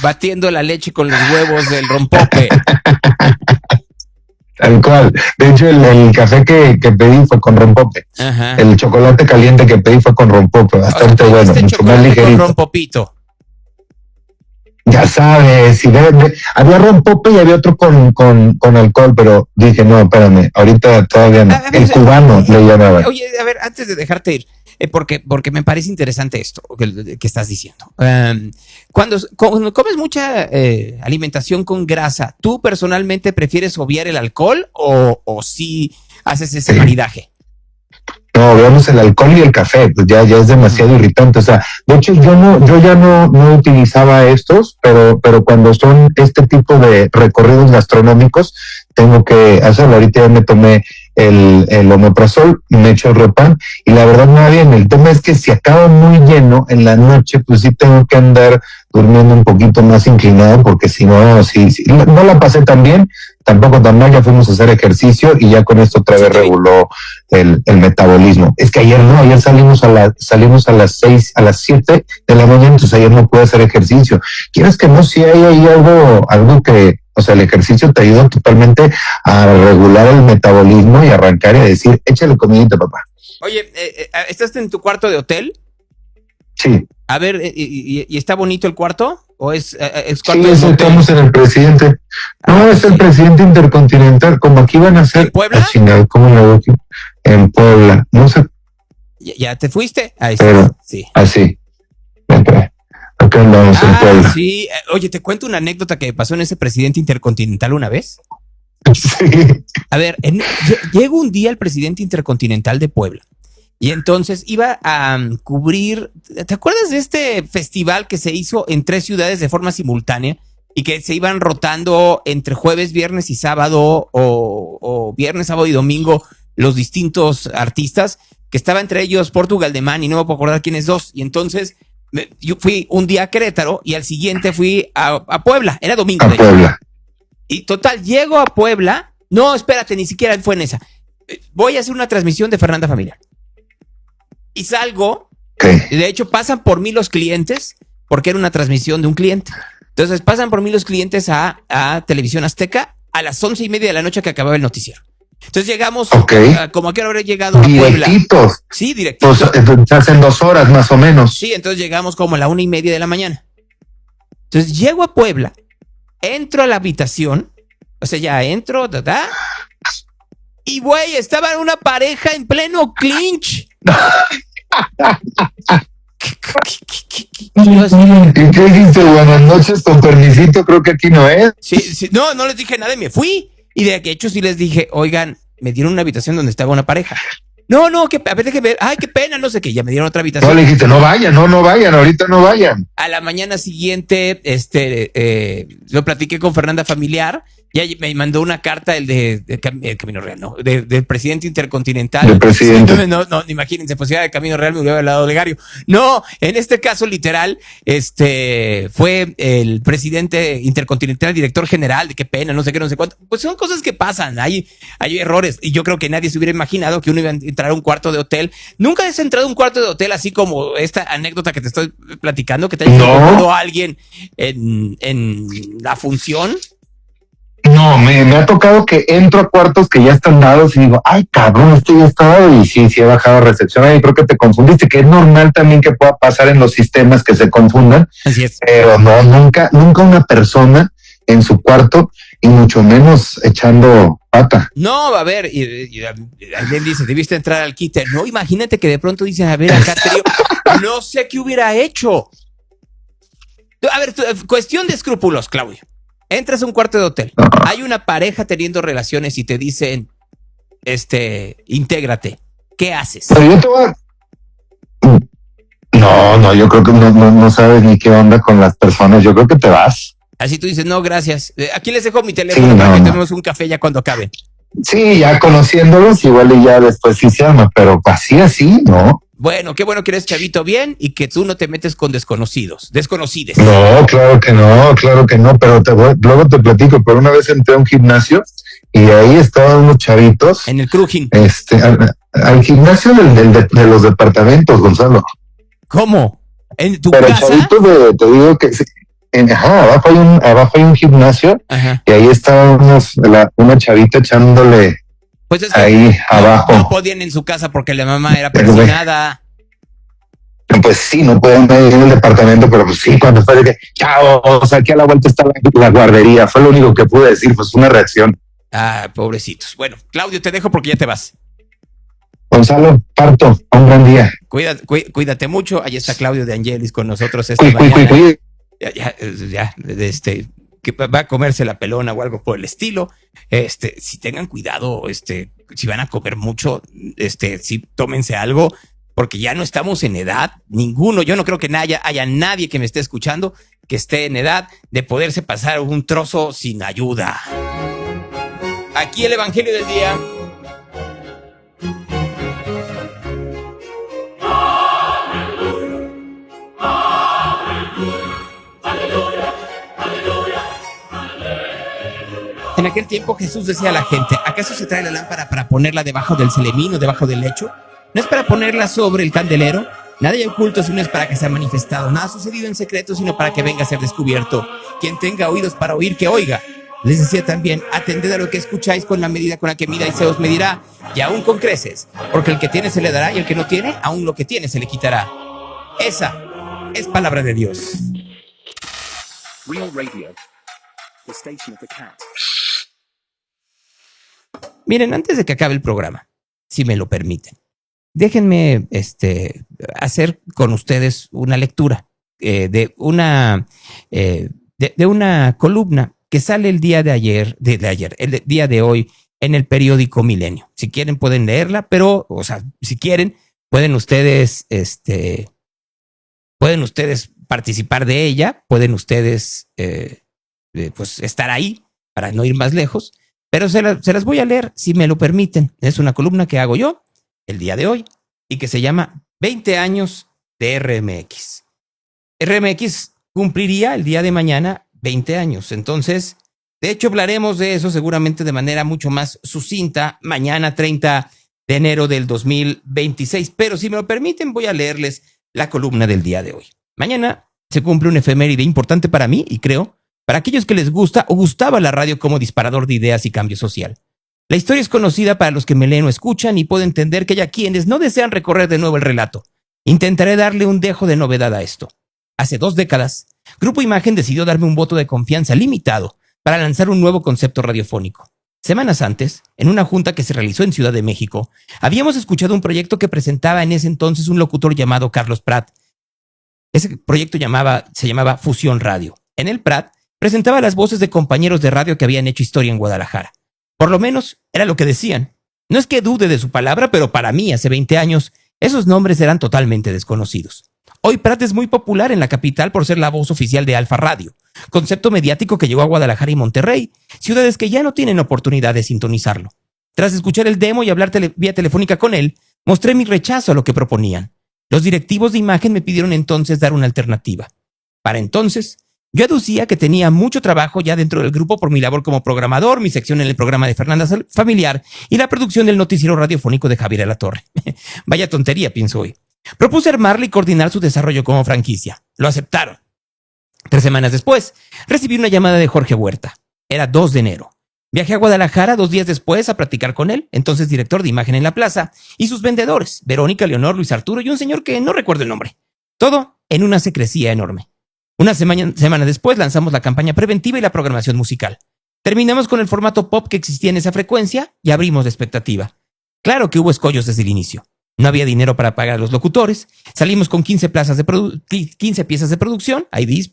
batiendo la leche con los huevos del rompope. Tal cual. De hecho, el café que pedí fue con rompope. El chocolate caliente que pedí fue con rompope. Bastante bueno, mucho más ligerito. Con rompopito. Ya sabes, había rompope y había otro con alcohol, pero dije, no, espérame, ahorita todavía no. El cubano le llamaba. Oye, a ver, antes de dejarte ir, porque me parece interesante esto que estás diciendo. Cuando comes mucha alimentación con grasa, ¿tú personalmente prefieres obviar el alcohol o sí haces ese maridaje? No, veamos el alcohol y el café, pues ya es demasiado irritante. O sea, de hecho yo ya no utilizaba estos, pero cuando son este tipo de recorridos gastronómicos, tengo que hacerlo. Ahorita ya me tomé el omeprazol, me echo el Repan, y la verdad me va bien. El tema es que si acabo muy lleno en la noche, pues sí tengo que andar durmiendo un poquito más inclinado, porque si no, no la pasé tan bien, tampoco tan mal, ya fuimos a hacer ejercicio y ya con esto otra vez reguló el metabolismo. Es que ayer salimos a las 6, a las 7 de la mañana, entonces ayer no pude hacer ejercicio. Quieres que no, si hay ahí algo que, o sea, el ejercicio te ayuda totalmente a regular el metabolismo y arrancar y a decir, échale comidita, papá. Oye, ¿estás en tu cuarto de hotel? Sí. A ver, ¿y está bonito el cuarto? ¿O es cuarto sí, de hotel? Estamos en el presidente. No, es el presidente intercontinental, como aquí van a ser. ¿En Puebla? Chingado, ¿cómo le hago aquí? En Puebla. No sé. ¿Ya te fuiste? Ahí pero, está, sí. Así. Acá andamos en Puebla. Sí. Oye, te cuento una anécdota que pasó en ese presidente intercontinental una vez. Sí. A ver, llegó un día el presidente intercontinental de Puebla. Y entonces iba a cubrir, ¿te acuerdas de este festival que se hizo en 3 ciudades de forma simultánea y que se iban rotando entre jueves, viernes y sábado o viernes, sábado y domingo los distintos artistas, que estaba entre ellos Portugal de Man y no me puedo acordar quiénes dos? Y entonces yo fui un día a Querétaro y al siguiente fui a Puebla, era domingo. A Puebla. Y total, llego a Puebla, no, espérate, ni siquiera fue en esa. Voy a hacer una transmisión de Fernanda Familiar. Y salgo, de hecho pasan por mí los clientes, porque era una transmisión de un cliente. Entonces pasan por mí los clientes a Televisión Azteca a las 11:30 de la noche que acababa el noticiero. Entonces llegamos, como a qué hora habré llegado a Puebla. Directitos. Sí, directitos. Pues, hacen 2 horas más o menos. Sí, entonces llegamos como a la 1:30 de la mañana. Entonces llego a Puebla, entro a la habitación, o sea, ya entro, y güey, estaba una pareja en pleno clinch. ¿Y qué dijiste? Buenas noches, con permisito, creo que aquí no es. Sí, no les dije nada y me fui. Y de hecho sí les dije, oigan, me dieron una habitación donde estaba una pareja. No, a ver, déjeme ver. Ay, qué pena, no sé qué. Ya me dieron otra habitación. No, le dijiste, no vayan, ahorita no vayan. A la mañana siguiente, lo platiqué con Fernanda Familiar. Ya me mandó una carta el Camino Real, no, del presidente intercontinental. Del presidente. Sí, no, imagínense, pues ya de Camino Real me hubiera hablado Olegario. No, en este caso literal, fue el presidente intercontinental, director general, de qué pena, no sé qué, no sé cuánto. Pues son cosas que pasan, hay errores. Y yo creo que nadie se hubiera imaginado que uno iba a entrar a un cuarto de hotel. Nunca has entrado a un cuarto de hotel así como esta anécdota que te estoy platicando, que te haya encontrado a alguien en la función. No, me ha tocado que entro a cuartos que ya están dados y digo, ay, cabrón, ya está dado. Y sí, he bajado a recepción. Ahí creo que te confundiste, que es normal también que pueda pasar en los sistemas que se confundan. Así es. Pero no, nunca una persona en su cuarto y mucho menos echando pata. No, a ver, y alguien dice, debiste entrar al quite. No, imagínate que de pronto dicen, a ver, acá Trío, no sé qué hubiera hecho. A ver, cuestión de escrúpulos, Claudio. Entras a un cuarto de hotel, hay una pareja teniendo relaciones y te dicen, intégrate. ¿Qué haces? Pero yo te voy a... No, yo creo que no sabes ni qué onda con las personas. Yo creo que te vas. Así tú dices, no, gracias. Aquí les dejo mi teléfono para que tenemos un café ya cuando acaben. Sí, ya conociéndolos, igual y ya después sí se arma, pero así, ¿no? Bueno, qué bueno que eres chavito bien y que tú no te metes con desconocides. No, claro que no, pero luego te platico, pero una vez entré a un gimnasio y ahí estaban unos chavitos. En el Crujin. Al gimnasio de los departamentos, Gonzalo. ¿Cómo? ¿En tu pero casa? Chavitos te digo que abajo hay un gimnasio. Ajá. Y ahí estaba una chavita echándole. Pues es que ahí abajo. No podían en su casa porque la mamá era persinada. Pues sí, no pueden ir en el departamento, pero pues sí, cuando fue de que, chao, o sea, aquí a la vuelta está la guardería. Fue lo único que pude decir, pues una reacción. Ah, pobrecitos. Bueno, Claudio, te dejo porque ya te vas. Gonzalo, parto, un gran día. Cuídate mucho. Ahí está Claudio de Angelis con nosotros esta mañana. Ya, que va a comerse la pelona o algo por el estilo. Si tengan cuidado, si van a comer mucho, si tómense algo, porque ya no estamos en edad, ninguno, yo no creo que haya nadie que me esté escuchando que esté en edad de poderse pasar un trozo sin ayuda. Aquí el Evangelio del Día. aquel tiempo Jesús decía a la gente, ¿acaso se trae la lámpara para ponerla debajo del celemín o debajo del lecho? ¿No es para ponerla sobre el candelero? Nada hay oculto si no es para que sea manifestado. Nada ha sucedido en secreto sino para que venga a ser descubierto. Quien tenga oídos para oír, que oiga. Les decía también, atended a lo que escucháis con la medida con la que midáis se os medirá, y aún con creces, porque el que tiene se le dará y el que no tiene, aún lo que tiene se le quitará. Esa es palabra de Dios. Real Radio, the station of the cat. Miren, antes de que acabe el programa, si me lo permiten, déjenme hacer con ustedes una lectura de una columna que sale el día de ayer, el día de hoy, en el periódico Milenio. Si quieren pueden leerla, pero, o sea, si quieren, pueden ustedes participar de ella, pueden ustedes pues estar ahí para no ir más lejos, pero se las voy a leer si me lo permiten. Es una columna que hago yo el día de hoy y que se llama 20 años de RMX. RMX cumpliría el día de mañana 20 años. Entonces, de hecho, hablaremos de eso seguramente de manera mucho más sucinta mañana 30 de enero del 2026. Pero si me lo permiten, voy a leerles la columna del día de hoy. Mañana se cumple un efeméride importante para mí y creo para aquellos que les gusta o gustaba la radio como disparador de ideas y cambio social. La historia es conocida para los que me leen o escuchan y puedo entender que hay quienes no desean recorrer de nuevo el relato. Intentaré darle un dejo de novedad a esto. Hace 2 décadas, Grupo Imagen decidió darme un voto de confianza limitado para lanzar un nuevo concepto radiofónico. Semanas antes, en una junta que se realizó en Ciudad de México, habíamos escuchado un proyecto que presentaba en ese entonces un locutor llamado Carlos Prat. Ese proyecto se llamaba Fusión Radio. En el Prat presentaba las voces de compañeros de radio que habían hecho historia en Guadalajara. Por lo menos era lo que decían. No es que dude de su palabra, pero para mí hace 20 años esos nombres eran totalmente desconocidos. Hoy Prat es muy popular en la capital por ser la voz oficial de Alfa Radio, concepto mediático que llegó a Guadalajara y Monterrey, ciudades que ya no tienen oportunidad de sintonizarlo. Tras escuchar el demo y hablar vía telefónica con él, mostré mi rechazo a lo que proponían. Los directivos de Imagen me pidieron entonces dar una alternativa. Para entonces, yo aducía que tenía mucho trabajo ya dentro del grupo por mi labor como programador, mi sección en el programa de Fernanda Familiar y la producción del noticiero radiofónico de Javier Alatorre. Vaya tontería, pienso hoy. Propuse armarle y coordinar su desarrollo como franquicia. Lo aceptaron. 3 semanas después, recibí una llamada de Jorge Huerta. Era 2 de enero. Viajé a Guadalajara 2 días después a platicar con él, entonces director de Imagen en la Plaza, y sus vendedores, Verónica, Leonor, Luis Arturo y un señor que no recuerdo el nombre. Todo en una secrecía enorme. Una semana después lanzamos la campaña preventiva y la programación musical. Terminamos con el formato pop que existía en esa frecuencia y abrimos la expectativa. Claro que hubo escollos desde el inicio. No había dinero para pagar a los locutores. Salimos con 15 piezas de producción, IDs,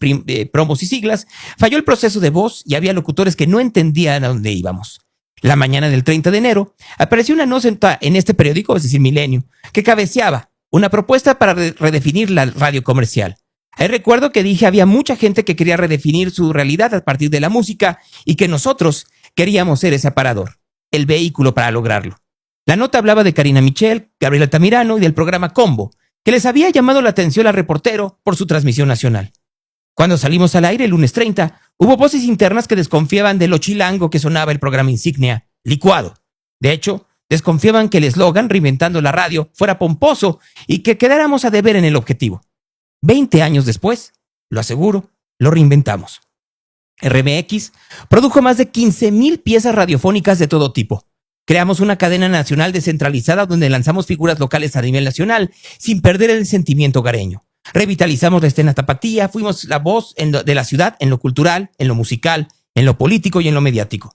promos y siglas. Falló el proceso de voz y había locutores que no entendían a dónde íbamos. La mañana del 30 de enero apareció una nota en este periódico, es decir, Milenio, que cabeceaba una propuesta para redefinir la radio comercial. Ahí recuerdo que dije había mucha gente que quería redefinir su realidad a partir de la música y que nosotros queríamos ser ese aparador, el vehículo para lograrlo. La nota hablaba de Karina Michel, Gabriel Altamirano y del programa Combo, que les había llamado la atención al reportero por su transmisión nacional. Cuando salimos al aire el lunes 30, hubo voces internas que desconfiaban de lo chilango que sonaba el programa insignia, Licuado. De hecho, desconfiaban que el eslogan, reinventando la radio, fuera pomposo y que quedáramos a deber en el objetivo. 20 años después, lo aseguro, lo reinventamos. RMX produjo más de 15,000 piezas radiofónicas de todo tipo. Creamos una cadena nacional descentralizada donde lanzamos figuras locales a nivel nacional sin perder el sentimiento hogareño. Revitalizamos la escena tapatía, fuimos la voz de la ciudad en lo cultural, en lo musical, en lo político y en lo mediático.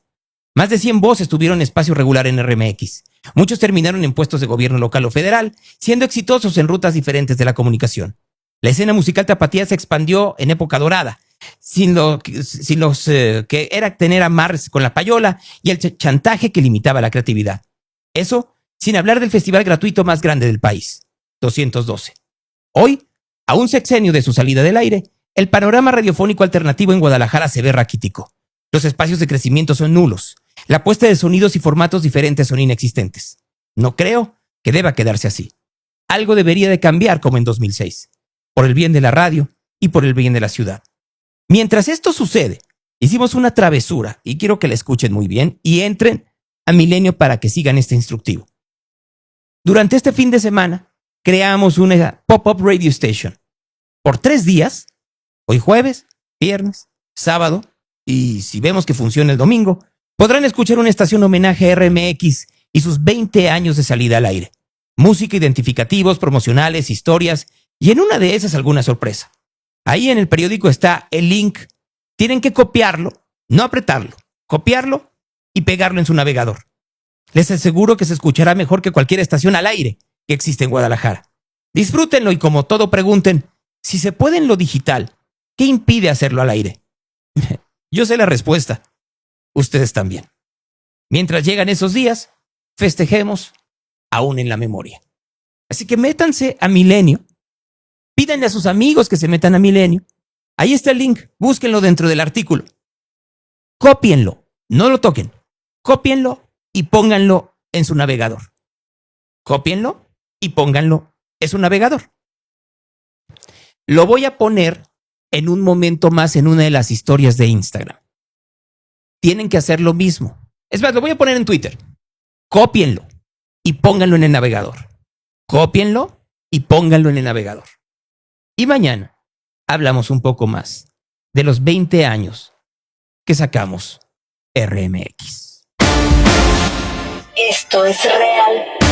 Más de 100 voces tuvieron espacio regular en RMX. Muchos terminaron en puestos de gobierno local o federal, siendo exitosos en rutas diferentes de la comunicación. La escena musical tapatía se expandió en época dorada, sin los que era tener amarres con la payola y el chantaje que limitaba la creatividad. Eso sin hablar del festival gratuito más grande del país, 212. Hoy, a un sexenio de su salida del aire, el panorama radiofónico alternativo en Guadalajara se ve raquítico. Los espacios de crecimiento son nulos. La puesta de sonidos y formatos diferentes son inexistentes. No creo que deba quedarse así. Algo debería de cambiar como en 2006, por el bien de la radio y por el bien de la ciudad. Mientras esto sucede hicimos una travesura y quiero que la escuchen muy bien y entren a Milenio para que sigan este instructivo. Durante este fin de semana creamos una pop-up radio station por 3 días, hoy jueves, viernes, sábado, y si vemos que funciona el domingo, podrán escuchar una estación homenaje a RMX y sus 20 años de salida al aire. Música, identificativos, promocionales, historias y en una de esas alguna sorpresa. Ahí en el periódico está el link. Tienen que copiarlo, no apretarlo, copiarlo y pegarlo en su navegador. Les aseguro que se escuchará mejor que cualquier estación al aire que existe en Guadalajara. Disfrútenlo y como todo pregunten, si se puede en lo digital, ¿qué impide hacerlo al aire? Yo sé la respuesta. Ustedes también. Mientras llegan esos días, festejemos aún en la memoria. Así que métanse a Milenio. Pídanle a sus amigos que se metan a Milenio. Ahí está el link. Búsquenlo dentro del artículo. Cópienlo. No lo toquen. Cópienlo y pónganlo en su navegador. Cópienlo y pónganlo en su navegador. Lo voy a poner en un momento más en una de las historias de Instagram. Tienen que hacer lo mismo. Es más, lo voy a poner en Twitter. Cópienlo y pónganlo en el navegador. Cópienlo y pónganlo en el navegador. Y mañana hablamos un poco más de los 20 años que sacamos RMX. Esto es real.